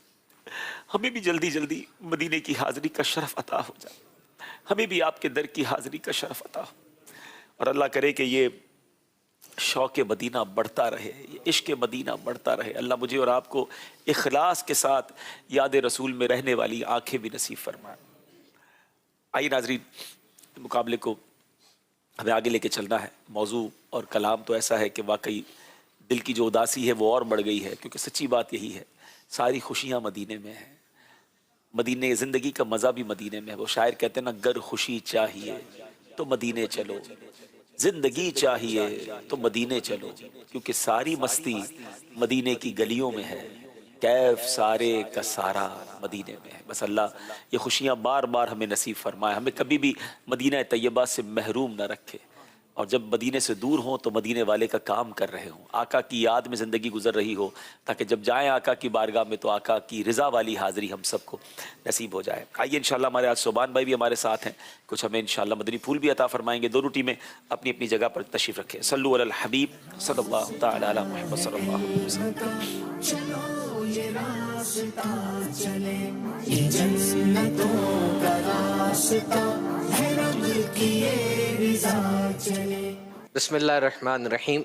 हमें भी जल्दी जल्दी मदीने की हाजिरी का शरफ अता हो जाए, हमें भी आपके दर की हाजिरी का शरफ अता हो। और अल्लाह करे कि ये शौक़ मदीना बढ़ता रहे, ये इश्क़ मदीना बढ़ता रहे। अल्लाह मुझे और आपको इखलास के साथ याद रसूल में रहने वाली आंखें भी नसीब फरमाए। आइए नाज़रीन, मुकाबले को हमें आगे लेके चलना है। मौजू और कलाम तो ऐसा है कि वाकई दिल की जो उदासी है वो और बढ़ गई है, क्योंकि सच्ची बात यही है, सारी खुशियाँ मदीने में हैं। मदीने ज़िंदगी का मज़ा भी मदीने में है। वो शायर कहते हैं ना, गर खुशी चाहिए तो मदीने चलो, ज़िंदगी चाहिए तो मदीने चलो, क्योंकि सारी मस्ती मदीने की गलियों में है, कैफ सारे का सारा मदीने में है। बस अल्लाह ये खुशियाँ बार बार हमें नसीब फरमाए, हमें कभी भी मदीना तैयबा से महरूम न रखे। और जब मदीने से दूर हों तो मदीने वाले का काम कर रहे हों, आका की याद में ज़िंदगी गुजर रही हो, ताकि जब जाएं आका की बारगाह में तो आका की रज़ा वाली हाज़िरी हम सबको नसीब हो जाए। आइए इंशाल्लाह हमारे आज सोबान भाई भी हमारे साथ हैं, कुछ हमें इंशाल्लाह मदनी फूल भी अता फरमाएंगे। दोनों टीमें अपनी अपनी जगह पर तशरीफ़ रखें। सल्लु अलल हबीब सल्लल्लाहु तआला अलैहि मुहम्मद सल्लल्लाहु अलैहि वसल्लम। ये रास्ता चले, ये जन्नतों का रास्ता है, रब की ये रिज़ा चले। बिस्मिल्लाहिर्रहमानिर्रहीम।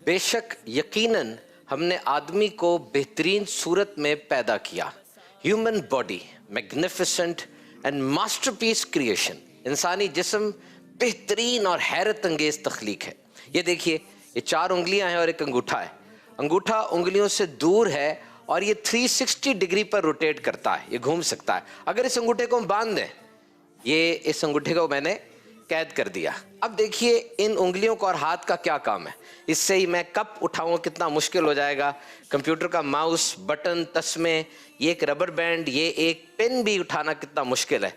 बेशक यकीनन हमने आदमी को बेहतरीन सूरत में पैदा किया। Human body magnificent and masterpiece creation. इंसानी जिस्म बेहतरीन और हैरत अंगेज तख्लीक है। ये देखिए, ये 4 उंगलियां हैं और एक अंगूठा है। अंगूठा उंगलियों से दूर है और ये 360 डिग्री पर रोटेट करता है, ये घूम सकता है। अगर इस अंगूठे को हम बांध दें, ये इस अंगूठे को मैंने قید کر دیا. اب دیکھیے ان انگلیوں کا اور ہاتھ کا کیا کام ہے. اس سے ہی میں کپ اٹھاؤں کتنا مشکل ہو جائے گا. کمپیوٹر کا ماؤس، بٹن، تسمے، یہ ایک ربر بینڈ، یہ ایک پن بھی اٹھانا کتنا مشکل ہے.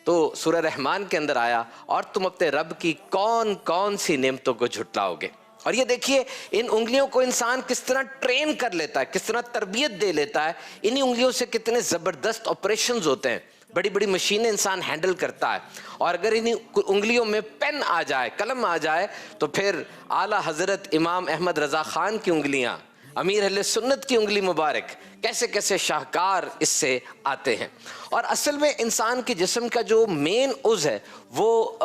تو سورہ رحمان کے اندر آیا اور تم اپنے رب کی کون کون سی نعمتوں کو جھٹلاؤ گے. اور یہ دیکھیے ان انگلیوں کو انسان کس طرح ٹرین کر لیتا ہے، کس طرح تربیت دے لیتا ہے. انہی انگلیوں سے کتنے زبردست آپریشنز ہوتے ہیں، بڑی بڑی مشینیں انسان ہینڈل کرتا ہے. اور اگر انہی انگلیوں میں پین آ جائے، قلم آ جائے، تو پھر اعلیٰ حضرت امام احمد رضا خان کی انگلیاں، امیر اہل سنت کی انگلی مبارک، کیسے کیسے شاہکار اس سے آتے ہیں. اور اصل میں انسان کے جسم کا جو مین عضو ہے وہ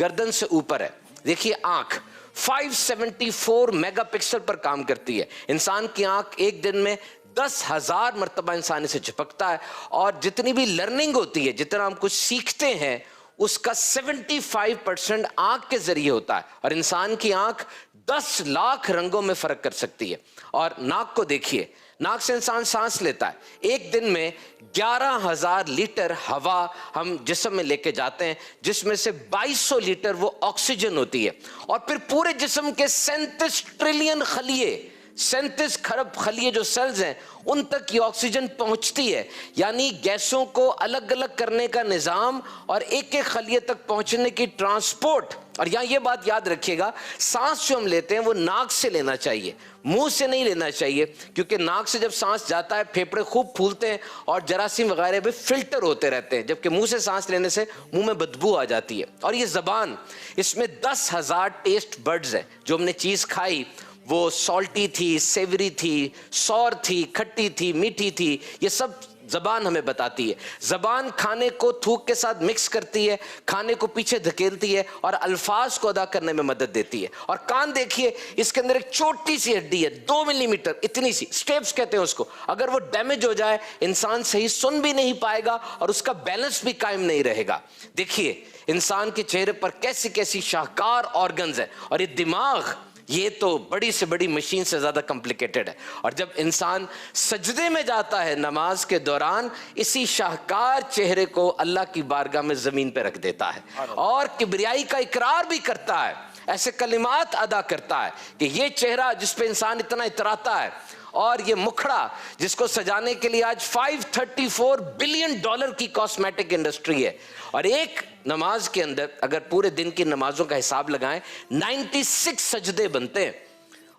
گردن سے اوپر ہے. دیکھیے آنکھ 574 میگا پکسل پر کام کرتی ہے. انسان کی آنکھ ایک دن میں 10,000 مرتبہ انسان اسے جھپکتا ہے. اور جتنی بھی لرننگ ہوتی ہے، جتنا ہم کچھ سیکھتے ہیں، اس کا 75% آنکھ کے ذریعے ہوتا ہے. اور انسان کی آنکھ 10 لاکھ رنگوں میں فرق کر سکتی ہے. اور ناک کو دیکھیے، ناک سے انسان سانس لیتا ہے. ایک دن میں 11,000 لیٹر ہوا ہم جسم میں لے کے جاتے ہیں، جس میں سے 2200 لیٹر وہ آکسیجن ہوتی ہے. اور پھر پورے جسم کے 37 ٹریلین خلیے، 37 کھرب خلیے جو سیلز ہیں، ان تک یہ آکسیجن پہنچتی ہے. یعنی گیسوں کو الگ الگ کرنے کا نظام اور ایک ایک خلیے تک پہنچنے کی ٹرانسپورٹ. اور یہاں یہ بات یاد رکھیے گا، سانس جو ہم لیتے ہیں وہ ناک سے لینا چاہیے، منہ سے نہیں لینا چاہیے. کیونکہ ناک سے جب سانس جاتا ہے پھیپھڑے خوب پھولتے ہیں اور جراثیم وغیرہ بھی فلٹر ہوتے رہتے ہیں، جبکہ منہ سے سانس لینے سے منہ میں بدبو آ جاتی ہے. اور یہ زبان، اس میں 10,000 ٹیسٹ برڈز ہیں. جو ہم نے چیز کھائی وہ سالٹی تھی، سیوری تھی، سور تھی، کھٹی تھی، میٹھی تھی، یہ سب زبان ہمیں بتاتی ہے. زبان کھانے کو تھوک کے ساتھ مکس کرتی ہے، کھانے کو پیچھے دھکیلتی ہے اور الفاظ کو ادا کرنے میں مدد دیتی ہے. اور کان دیکھیے، اس کے اندر ایک چھوٹی سی ہڈی ہے، 2 ملی میٹر اتنی سی، اسٹیپس کہتے ہیں اس کو. اگر وہ ڈیمیج ہو جائے انسان صحیح سن بھی نہیں پائے گا اور اس کا بیلنس بھی قائم نہیں رہے گا. دیکھیے انسان کے چہرے پر کیسی کیسی شاہکار آرگنز ہیں. اور یہ دماغ، یہ تو بڑی سے بڑی مشین سے زیادہ کمپلیکیٹڈ ہے. اور جب انسان سجدے میں جاتا ہے نماز کے دوران، اسی شاہکار چہرے کو اللہ کی بارگاہ میں زمین پہ رکھ دیتا ہے اور کبریائی کا اقرار بھی کرتا ہے، ایسے کلمات ادا کرتا ہے کہ یہ چہرہ جس پہ انسان اتنا اتراتا ہے، اور یہ مکھڑا جس کو سجانے کے لیے آج $534 بلین کی کاسمیٹک انڈسٹری ہے. اور ایک نماز کے اندر اگر پورے دن کی نمازوں کا حساب لگائیں 96 سجدے بنتے ہیں.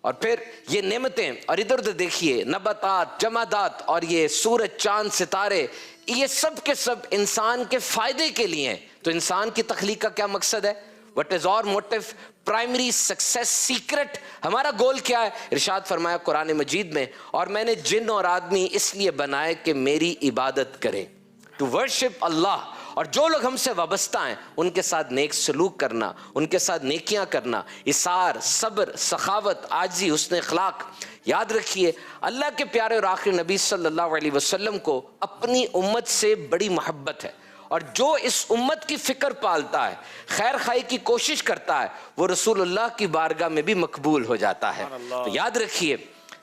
اور پھر یہ نعمتیں، اور ادھر ادھر دیکھیے نباتات، جمادات، اور یہ سورج، چاند، ستارے، یہ سب کے سب انسان کے فائدے کے لیے ہیں. تو انسان کی تخلیق کا کیا مقصد ہے؟ What is our motive, primary success secret؟ ہمارا گول کیا ہے؟ ارشاد فرمایا قرآن مجید میں، اور میں نے جن اور آدمی اس لیے بنائے کہ میری عبادت کریں، to worship اللہ. اور جو لوگ ہم سے وابستہ ہیں ان کے ساتھ نیک سلوک کرنا، ان کے ساتھ نیکیاں کرنا، اثار، صبر، سخاوت، عاجزی، حسن اخلاق. یاد رکھیے اللہ کے پیارے اور آخری نبی صلی اللہ علیہ وسلم کو اپنی امت سے بڑی محبت ہے. اور جو اس امت کی فکر پالتا ہے، خیر خواہی کی کوشش کرتا ہے، وہ رسول اللہ کی بارگاہ میں بھی مقبول ہو جاتا ہے. تو یاد رکھیے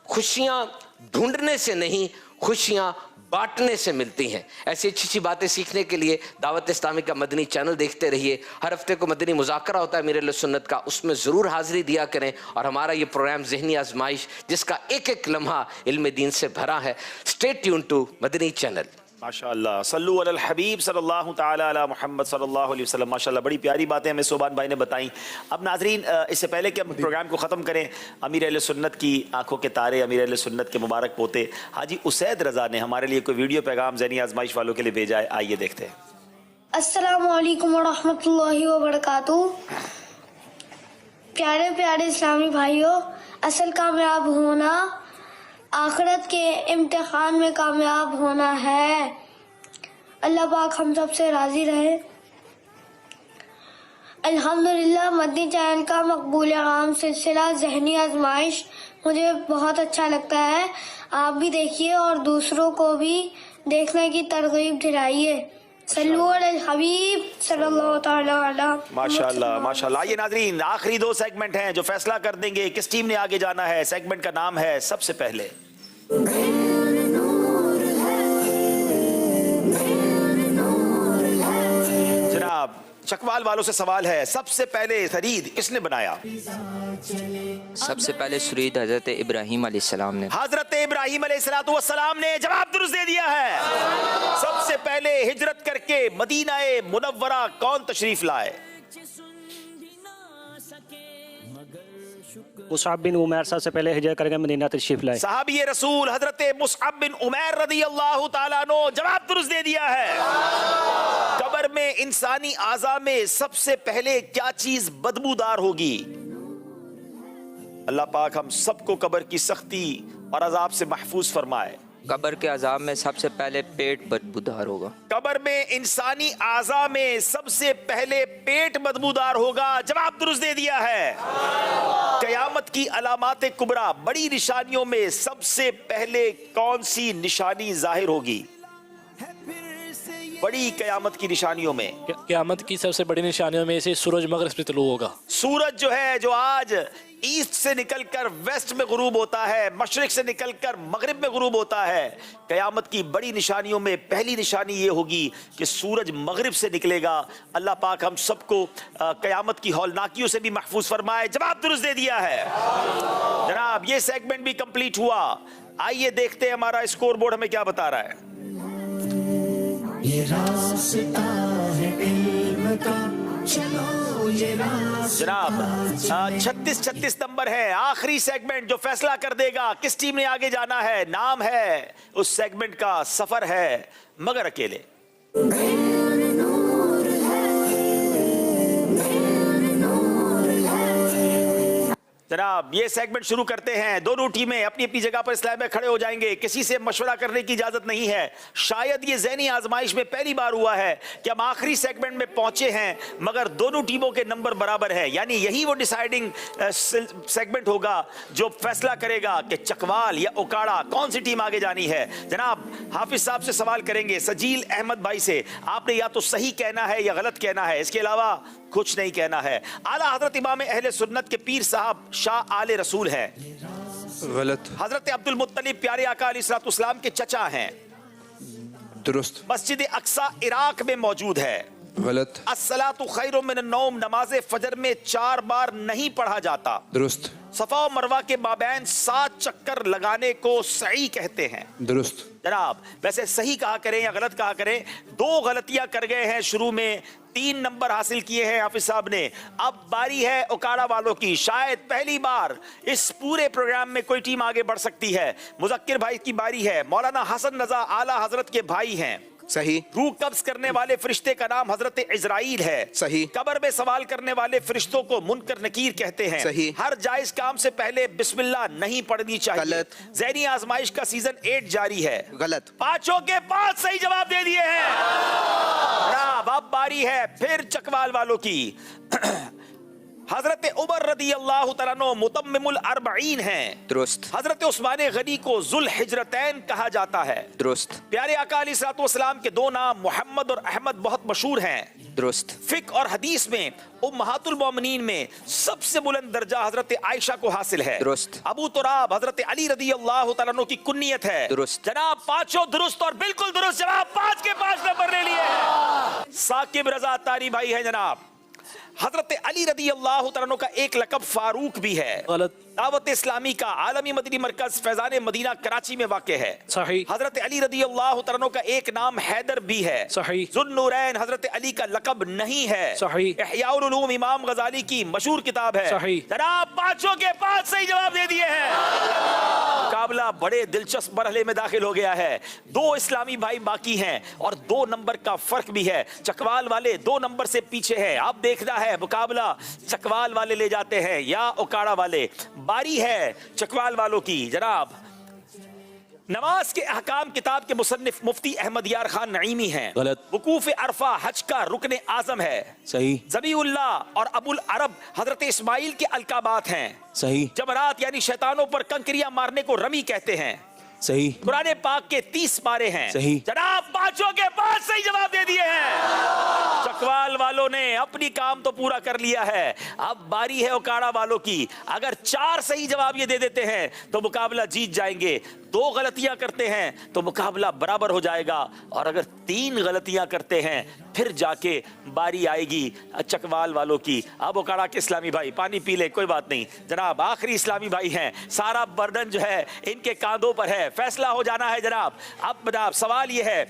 خوشیاں ڈھونڈنے سے نہیں، خوشیاں بانٹنے سے ملتی ہیں. ایسی اچھی اچھی باتیں سیکھنے کے لیے دعوت اسلامی کا مدنی چینل دیکھتے رہیے. ہر ہفتے کو مدنی مذاکرہ ہوتا ہے میرے اہل سنت کا، اس میں ضرور حاضری دیا کریں. اور ہمارا یہ پروگرام ذہنی آزمائش، جس کا ایک ایک لمحہ علم دین سے بھرا ہے. Stay tune to Madani channel. ماشاءاللہ، صلو علی الحبیب صلی اللہ تعالی علی محمد صلی اللہ علیہ وسلم. ماشاءاللہ بڑی پیاری باتیں ہمیں صوبان بھائی نے بتائیں. اب ناظرین، اس سے پہلے کہ ہم پروگرام کو ختم کریں، امیر اہل سنت کی آنکھوں کے تارے، امیر اہل سنت کے مبارک پوتے حاجی اسید رضا نے ہمارے لیے کوئی ویڈیو پیغام ذہنی آزمائش والوں کے لیے بھیجا ہے. آئیے دیکھتے ہیں. السلام علیکم ورحمۃ اللہ وبرکاتہ. پیارے پیارے اسلامی بھائیوں، اصل کامیاب ہونا آخرت کے امتحان میں کامیاب ہونا ہے. اللہ پاک ہم سب سے راضی رہے. الحمدللہ مدنی چینل کا مقبول عام سلسلہ ذہنی آزمائش مجھے بہت اچھا لگتا ہے. آپ بھی دیکھیے اور دوسروں کو بھی دیکھنے کی ترغیب دلائیے. صلو علی الحبیب صلی اللہ تعالی علیہ. ماشاءاللہ ماشاءاللہ. آئیے ناظرین، آخری 2 سیگمنٹ ہیں جو فیصلہ کر دیں گے کس ٹیم نے آگے جانا ہے. سیگمنٹ کا نام ہے سب سے پہلے. جناب चकवाल वालों से सवाल है, सबसे पहले सरीद किसने बनाया? सबसे पहले सुरीद हजरत इब्राहीम अलैहिस्सलाम ने। हजरत इब्राहीम अलैहिस्सलाम ने जवाब दुरुस्त दे दिया है। सबसे पहले हिजरत करके मदीना मुनव्वरा कौन तशरीफ लाए? मुसअब बिन उमैर सबसे पहले हिजरत करके मदीना तशरीफ लाए। सहाबी रसूल हजरत मुसअब बिन उमैर रदियल्लाहु ताला अन्हु जवाब दुरुस्त दे दिया है। कब्र में इंसानी आज़ा में सबसे पहले क्या चीज बदबूदार होगी? अल्लाह पाक हम सबको कब्र की सख्ती और अजाब से महफूज फरमाए। कब्र के अजाब में सबसे पहले पेट बदबूदार होगा। कब्र में इंसानी आज़ा में सबसे पहले पेट बदबूदार होगा, जवाब दुरुस्त दे दिया है। क़यामत की अलामात कुबरा बड़ी निशानियों में सबसे पहले कौन सी निशानी जाहिर होगी? बड़ी क़यामत की निशानियों में, क़यामत की सबसे बड़ी निशानियों में से सूरज मगरिब से तुलू होगा। सूरज जो है, जो आज ईस्ट से निकलकर वेस्ट में गुरूब होता है, मशरिक से निकलकर मगरिब में गुरूब होता है। क़यामत की बड़ी निशानियों में पहली निशानी ये होगी कि सूरज मगरिब से निकलेगा। अल्लाह पाक हम सबको क़यामत की हौलनाकियों से भी महफूज फरमाए। जवाब दुरुस्त दे दिया है। जनाब ये सेगमेंट भी कंप्लीट हुआ। आइए देखते हैं हमारा स्कोर बोर्ड हमें क्या बता रहा है। ये रास्ता है इल्म का, चलो ये रास्ता। जनाब 36-36 नंबर है। आखिरी सेगमेंट जो फैसला कर देगा किस टीम ने आगे जाना है। नाम है उस सेगमेंट का, सफर है मगर अकेले। जनाब ये सेगमेंट शुरू करते हैं। दोनों टीमें अपनी अपनी जगह पर इस्लाम में खड़े हो जाएंगे। किसी से मशवरा करने की इजाजत नहीं है। शायद ये ज़हनी आजमाइश में पहली बार हुआ है कि हम आखिरी सेगमेंट में पहुंचे हैं मगर दोनों टीमों के नंबर बराबर है। यानी यही वो डिसाइडिंग सेगमेंट होगा जो फैसला करेगा कि चकवाल या उकाड़ा कौन सी टीम आगे जानी है। जनाब हाफिज साहब से सवाल करेंगे, सजील अहमद भाई से। आपने या तो सही कहना है या गलत कहना है, इसके अलावा कुछ नहीं कहना है। आला हजरत इमाम अहले सुन्नत के पीर साहब शाह आले रसूल है। गलत। हजरत अब्दुल मुत्तलिब प्यारे आका अलैहिस्सलाम के चचा हैं। दुरुस्त। मस्जिद अक्सा इराक में मौजूद है। गलत। अस्सलातु खैरुम मिनन नौम नमाज फजर में 4 बार नहीं पढ़ा जाता। दुरुस्त। सफा और मरवा के माबैन 7 चक्कर लगाने को सही कहते हैं। दुरुस्त। जनाब वैसे सही कहा करें या गलत कहा करें, 2 गलतियां कर गए हैं शुरू में, 3 नंबर हासिल किए हैं हाफिज साहब ने। अब बारी है उकाड़ा वालों की। शायद पहली बार इस पूरे प्रोग्राम में कोई टीम आगे बढ़ सकती है। मुज़क्किर भाई की बारी है। मौलाना हसन रजा आला हजरत के भाई हैं। सही। रूह कब्ज करने वाले फरिश्ते का नाम हजरत इजराइल है। सही। कब्र में सवाल करने वाले फरिश्तों को मुनकर नकीर कहते हैं। सही। हर जायज काम से पहले बिस्मिल्लाह नहीं पढ़नी चाहिए। गलत। ज़हनी आजमाइश का सीजन 8 जारी है। गलत। 5 के 5 सही जवाब दे दिए हैं। अब बारी है फिर चकवाल वालों की। हजरत उमर रदियल्लाहु तआला अन्हु मुतम्मिमुल अर्बईन हैं। दुरुस्त। हजरत उस्मान गनी को जुल हिजरतैन कहा जाता है। दुरुस्त। प्यारे आका अलैहिस्सलातु वस्सलाम के 2 नाम मोहम्मद और अहमद बहुत मशहूर हैं। दुरुस्त। फिक और हदीस में उम्महातुल मोमिनीन में सबसे बुलंद दर्जा हजरत आयशा को हासिल है। दुरुस्त। अबू तुराब हजरत अली रदियल्लाहु तआला अन्हु की कुन्नियत है। दुरुस्त। जनाब 5 दुरुस्त और बिल्कुल दुरुस्त जवाब। 5 के 5 नंबर ले लिए हैं। साकिब रजा तारी भाई है जनाब। हजरत अली रदियल्लाहु तआला अन्हु का एक लक़ब फारूक भी है। गलत। दावत इस्लामी का आलमी मदनी मरकज फैजान मदीना कराची में वाक़ है। सही। हजरत अली रदियल्लाहु तआला अन्हु का एक नाम हैदर भी है। सही। ज़ुन्नूरैन हजरत अली का लक़ब नहीं है। सही। इहयाउल उलूम इमाम गज़ाली की मशहूर किताब है। सही। जनाब 5 के 5 सही जवाब दे दिए हैं। मुकाबला बड़े दिलचस्प मरहले में दाखिल हो गया है। 2 इस्लामी भाई बाकी हैं और 2 नंबर का फर्क भी है। चकवाल वाले 2 नंबर से पीछे हैं। अब देखना है मुकाबला चकवाल वाले ले जाते हैं या उकाड़ा वाले। बारी है चकवाल वालों की। जनाब नमाज के अहकाम किताब के मुसन्निफ मुफ्ती अहमद यार खान नईमी हैं। गलत। वकूफ अरफा हज का रुकन आजम है। सही। ज़बीउल्लाह और अबुल अरब हजरत इस्माइल के अलकाबात हैं। सही। जमरात यानी शैतानों पर कंकरियां मारने को रमी कहते हैं। सही। कुरान पाक के 30 पारे हैं। सही। जनाब 5 के 5 सही जवाब दे दिए हैं। चकवाल वालों ने अपनी काम तो पूरा कर लिया है। अब बारी है उकाड़ा वालों की। अगर 4 सही जवाब ये दे देते हैं तो मुकाबला जीत जाएंगे। 2 गलतियां करते हैं तो मुकाबला बराबर हो जाएगा और अगर 3 गलतियां करते हैं फिर जाके बारी आएगी चकवाल वालों की। अब उकाड़ा के इस्लामी भाई पानी पी ले, कोई बात नहीं जनाब, आखिरी इस्लामी भाई हैं, सारा बर्डन जो है इनके कांधों पर है, फैसला हो जाना है जनाब। अब जनाब सवाल ये है,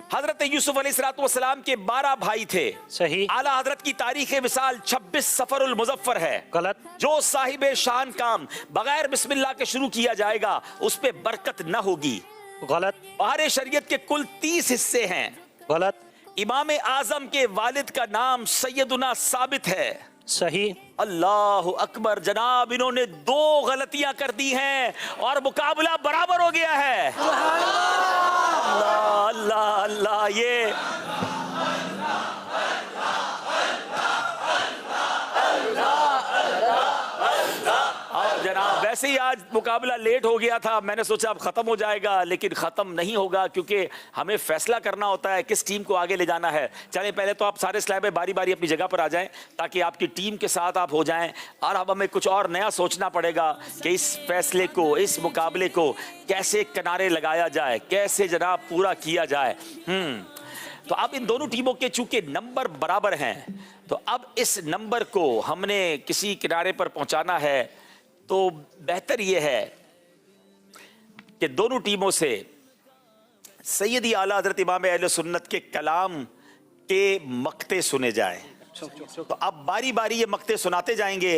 हजरत यूसुफ अलैहिस्सलाम के 12 भाई थे, सही। आला हजरत की तारीख विसाल 26 सफरुल मुजफ्फर है, गलत। जो साहिब शान काम बगैर बिस्मिल्लाह के शुरू किया जाएगा उस पे बरकत न होगी, गलत। बाहर शरीयत के कुल 30 हिस्से हैं, गलत। इमाम आजम के वालिद का नाम सैयदुना साबित है, सही। अल्लाह अकबर जनाब, इन्होंने 2 गलतियां कर दी हैं और मुकाबला बराबर हो गया है। अल्लाह अल्लाह अल्लाह, ये जनाब वैसे ही आज मुकाबला लेट हो गया था, मैंने सोचा अब खत्म हो जाएगा, लेकिन खत्म नहीं होगा क्योंकि हमें फैसला करना होता है किस टीम को आगे ले जाना है। चलें पहले तो आप सारे स्लैब बारी बारी अपनी जगह पर आ जाएं ताकि आपकी टीम के साथ आप हो जाएं, और अब हमें कुछ और नया सोचना पड़ेगा कि इस फैसले को, इस मुकाबले को कैसे किनारे लगाया जाए, कैसे जनाब पूरा किया जाए। तो अब इन दोनों टीमों के चूंकि नंबर बराबर हैं, तो अब इस नंबर को हमने किसी किनारे पर पहुंचाना है, तो बेहतर यह है कि दोनों टीमों से सैयदी आला हज़रत इमाम अहले सुन्नत के कलाम के मक्ते सुने जाएं। तो अब बारी बारी ये मक्ते सुनाते जाएंगे,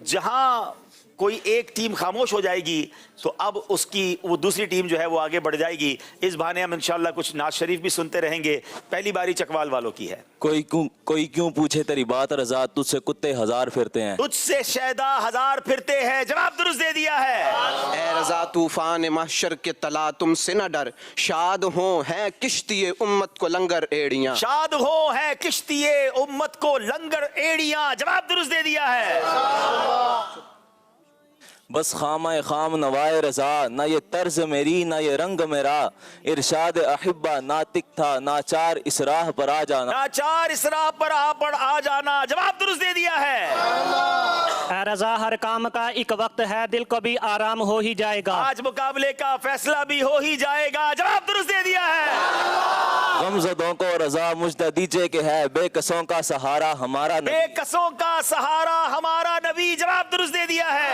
जहां कोई एक टीम खामोश हो जाएगी तो अब उसकी वो दूसरी टीम जो है वो आगे बढ़ जाएगी। इस बहाने हम इंशाल्लाह कुछ नाज शरीफ भी सुनते रहेंगे। पहली बारी चकवाल वालों की है। कोई क्यों पूछे तेरी बात रज़ा, तुझसे कुत्ते 1000 फिरते हैं, तुझसे शैदा 1000 फिरते हैं, जवाब दुरुस्त दे दिया है। ए रज़ा तूफान महशर के तला तुमसे न डर, शाद हो है किश्तिए उम्मत को लंगर एड़ियां, शाद हो है किश्तिए उम्मत को लंगर एड़ियां, जवाब दुरुस्त दे दिया है। बस खाम नवाए रज़ा, ना ये तर्ज मेरी ना ये रंग मेरा, इरशाद अहिब्बा नातिक था नाचार इसराह पर आ जाना, नाचार इसराह पर आ जाना, जवाब दुरुस्त दे दिया है। रज़ा हर काम का एक वक्त है, दिल को भी आराम हो ही जाएगा, आज मुकाबले का फैसला भी हो ही जाएगा, जवाब दुरुस्त दे दिया है। गमज़दों को रज़ा मुझदा दीजिए कि है बेकसों का सहारा हमारा नबी, बेकसों का सहारा हमारा नबी, जवाब दुरुस्त दे दिया है।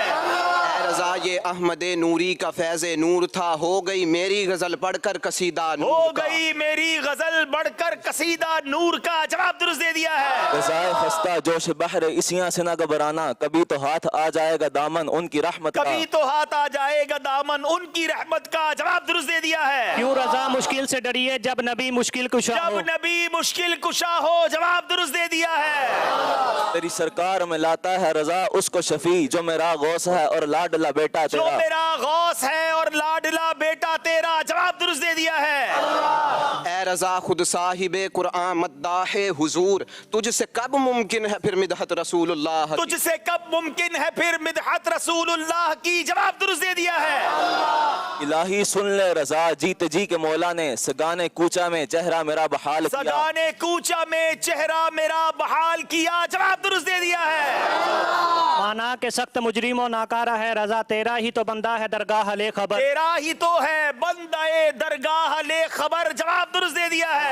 रज़ा ये अहमदे नूरी का फैज़े नूर था, हो गई मेरी गजल बढ़कर कसीदा नूर, हो गई मेरी गजल बढ़कर कसीदा नूर का, जवाब दुरुस्त दे दिया है। रज़ाए खस्ता जोश बहरे इसियां से ना घबराना, कभी तो हाथ आ जाएगा दामन उनकी रहमत का, कभी तो हाथ आ जाएगा दामन उनकी रहमत का, जवाब दुरुस्त दे दिया है। क्यों रज़ा मुश्किल से डरिए जब नबी मुश्किल कुशा हो, जब नबी मुश्किल कुशा हो, जवाब दुरुस्त दे दिया है। तेरी सरकार में लाता है रज़ा उसको शफी, जो मेरा गौस है और लाडला बेटा तेरा, जो मेरा गौस है और लाडला बेटा तेरा, जवाब दुरुस्त दे दिया है। ए रज़ा खुद साहिबे कुरआन मद्दाहे हुजूर, तुझसे कब मुमकिन है फिर मिदहत रसूलुल्लाह, तुझसे कब मुमकिन है फिर मिदहत रसूलुल्लाह की, जवाब दुरुस्त दे दिया है। इलाही सुन ले रज़ा जीते जी के मौला ने, सगाने कूचा में चेहरा मेरा बहाल किया, सगाने कूचा में चेहरा मेरा बहाल किया, जवाब दुरुस्त दे दिया है। माना के सख्त मुजरिमों नाकारा है रज़ा, तेरा ही तो बंदा है दरगाह ले खबर, तेरा ही तो है बंदाए दरगाह ले खबर, जवाब दुरुस्त दे दिया है।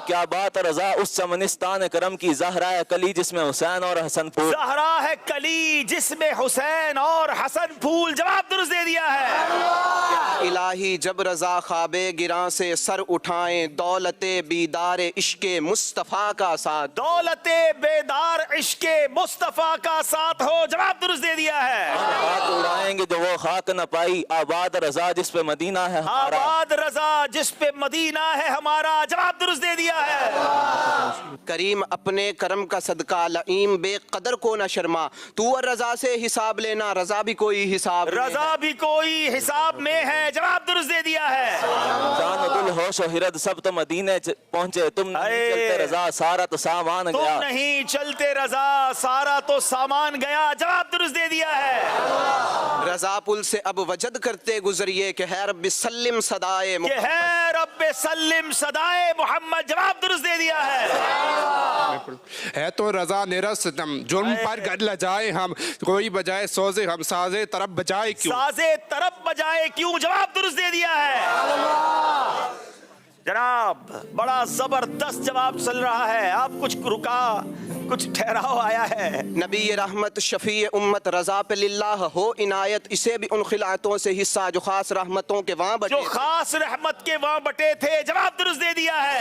क्या बात रज़ा उस चमनिस्तान करम की, ज़हरा है कली जिसमें हुसैन और हसन फूल, ज़हरा है कली जिसमें हुसैन और हसन फूल, जवाब दुरुस्त दे दिया है। इलाही जब रज़ा ख्वाबे गिरां से सर उठाएं, दौलते बीदार इश्के मुस्तफ़ा का साथ, दौलते बेदार इश्के मुस्तफ़ा का साथ हो, जवाब दुरुस्त दे दिया है। हाथ उड़ाएंगे जो वो खाक न पाई, आबाद रज़ा जिस पे मदीना है हमारा, आबाद रज़ा जिस पे मदीना है हमारा, जवाब दुरुस्त दे दिया है। करीम अपने करम का सदका लईम बेकदर को न शर्मा, तू और रज़ा से हिसाब लेना, रज़ा भी कोई हिसाब, रज़ा भी कोई हिसाब में है, जवाब दुरुस्त दे दिया है। जान दिल होश और हिरद सब तो मदीने पहुंचे, तुम नहीं चलते रज़ा सारा तो सामान गया, तुम नहीं चलते रज़ा सारा तो सामान गया, जवाब दुरुस्त दे दिया है। रज़ा पुल से अब वजद करते गुजरिए कि है रब्बि सल्लिम सदाए, कि है रब्बि सल्लिम सदाए मोहम्मद, जवाब दुरुस्त दे दिया है तो रज़ा नेरा सितम, जुर्म पर गढ़ लजाए हम, कोई बजाए सोजे हम साजे तरफ बजाए क्यों, साजे तरफ बजाए क्यों, जवाब दुरुस्त दे दिया है। जनाब बड़ा जबरदस्त जवाब चल रहा है, आप कुछ रुका, कुछ ठहराव आया है। नबी रहमत शफी उम्मत रजा पे लिल्लाह हो इनायत, इसे भी उन खिलातों से हिस्सा जो खास रहमतों के वहाँ बटे, जो खास रहमत के वहाँ बटे थे। जवाब दुरुस्त दे दिया है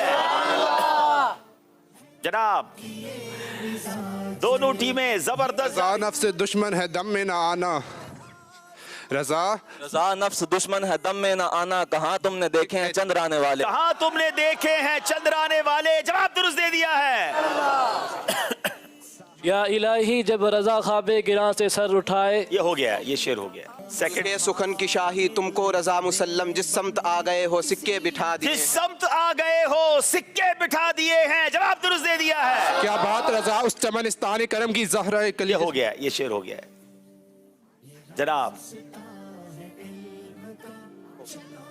जनाब। दोनों टीमें जबरदस्त। नफ्स दुश्मन है दम में ना आना, रजा नफ्स दुश्मन है दम में ना आना, कहाँ तुमने देखे हैं चंद्र आने वाले, कहाँ तुमने देखे हैं चंद्र आने वाले। जवाब दुरुस्त दे दिया है। या इलाही जब रजा ख्वाबे गिरा से सर उठाए, ये हो गया, ये शेर हो गया। सेकंड सुखन की शाही तुमको रजा मुसल्लम, जिस समत आ गए हो सिक्के बिठा दिए, जिस समत आ गए हो सिक्के बिठा दिए हैं। जवाब दुरुस्त दे दिया है। क्या बात रजा उस चमनिस्तानी करम की ज़हरा कली। ये हो गया, ये शेर हो गया जनाब।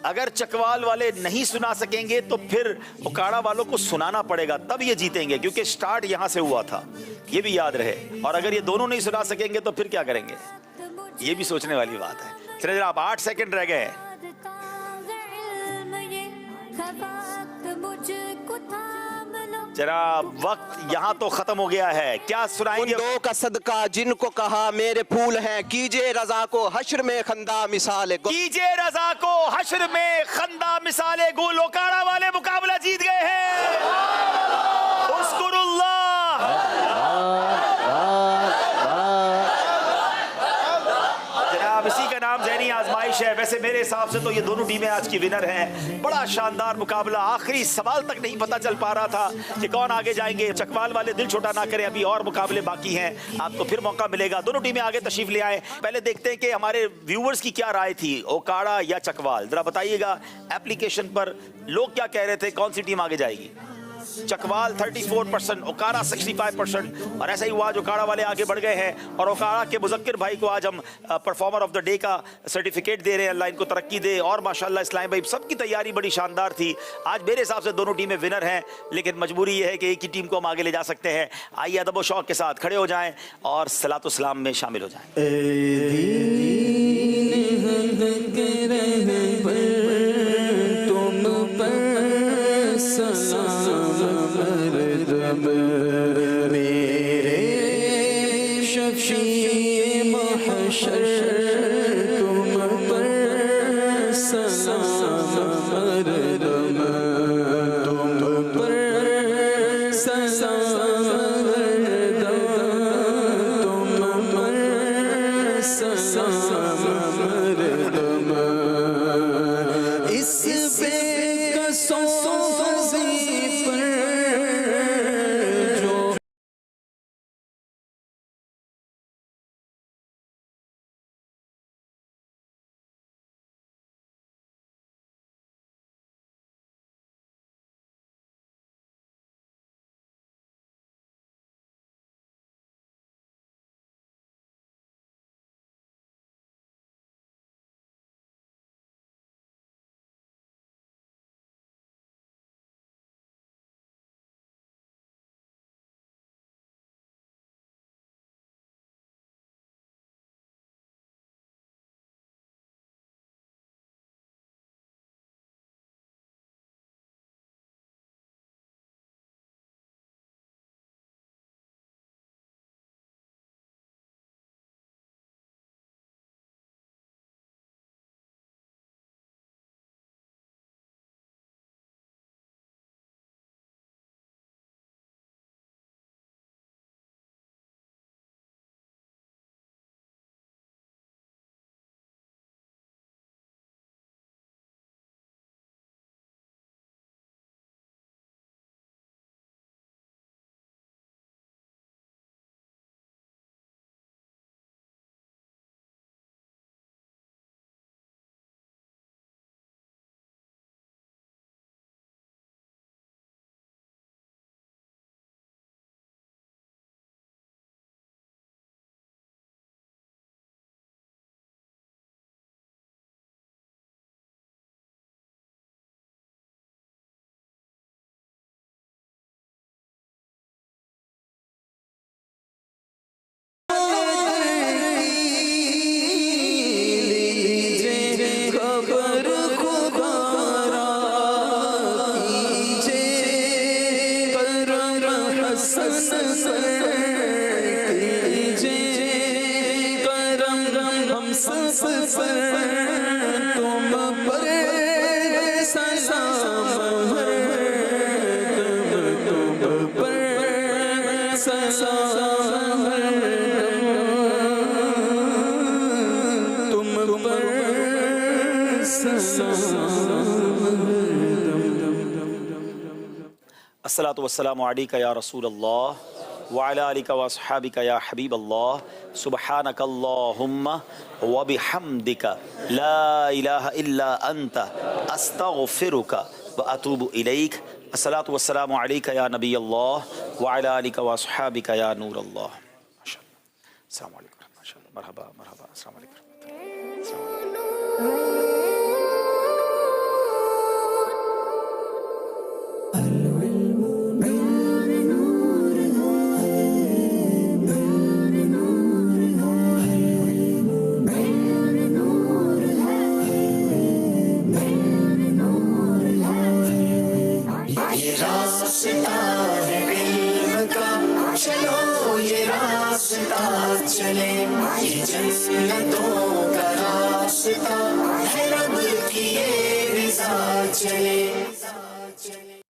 अगर चकवाल वाले नहीं सुना सकेंगे तो फिर उकाड़ा वालों को सुनाना पड़ेगा, तब ये जीतेंगे, क्योंकि स्टार्ट यहां से हुआ था, ये भी याद रहे। और अगर ये दोनों नहीं सुना सकेंगे तो फिर क्या करेंगे, ये भी सोचने वाली बात है। चलिए जनाब 8 सेकंड रह गए। जनाब वक्त यहाँ तो खत्म हो गया है, क्या सुनाएंगे? उन दो का सदका जिनको कहा मेरे फूल हैं, कीजिए रजा को हश्र में खंदा मिसाले, कीजिए रजा को हश्र में खंदा मिसाले गुल। ओकाड़ा वाले मुकाबला जीत गए हैं। उस्कुरुल्लाह। जनाब इसी का नाम ज़हनी आजमाइश है। वैसे मेरे हिसाब से तो ये दोनों टीमें आज की विनर हैं। बड़ा शानदार मुकाबला, आखिरी सवाल तक नहीं पता चल पा रहा था कि कौन आगे जाएंगे। चकवाल वाले दिल छोटा ना करें, अभी और मुकाबले बाकी हैं, आपको फिर मौका मिलेगा। दोनों टीमें आगे तशरीफ ले आए। पहले देखते हैं कि हमारे व्यूअर्स की क्या राय थी, ओकाड़ा या चकवाल। जरा बताइएगा एप्लीकेशन पर लोग क्या कह रहे थे, कौन सी टीम आगे जाएगी। चकवाल 34%, ओकाड़ा 65%। और ऐसा ही हुआ, ओकाड़ा वाले आगे बढ़ गए हैं। और ओकाड़ा के मुज़क्किर भाई को आज हम परफॉर्मर ऑफ द डे का सर्टिफिकेट दे रहे हैं, अल्लाह इनको तरक्की दे। और माशाल्लाह इस्लाम भाई सबकी तैयारी बड़ी शानदार थी। आज मेरे हिसाब से दोनों टीमें विनर हैं, लेकिन मजबूरी ये है कि एक ही टीम को हम आगे ले जा सकते हैं। आइए अदब व शौक के साथ खड़े हो जाएं और सलातो सलाम में शामिल हो जाएं। मेरे शफीए महशर तुम पर सलाम मरदम, तुम पर सलाम मरदम, तुम पर सलाम मरदम। इस बेकसों अस्सलातु वस्सलामु अलैका या रसूल अल्लाह व अला आलिका व अस्हाबिका या हबीब अल्लाह सुब्हानकल्लाहुम्मा व बिहम्दिका ला इलाहा इल्ला अंता अस्तगफिरुका व अतूबु इलैक। अस्सलातु वस्सलामु अलैका या नबी अल्लाह व अला आलिका व अस्हाबिका या नूर अल्लाह। माशाअल्लाह। अस्सलामु अलैकुम माशाअल्लाह। मरहबा मरहबा। अस्सलामु अलैकुम। रास्ता है इल्म का, चलो ये रास्ता चले, ये जन्नतों का रास्ता है, रब की ये रिज़ा चले।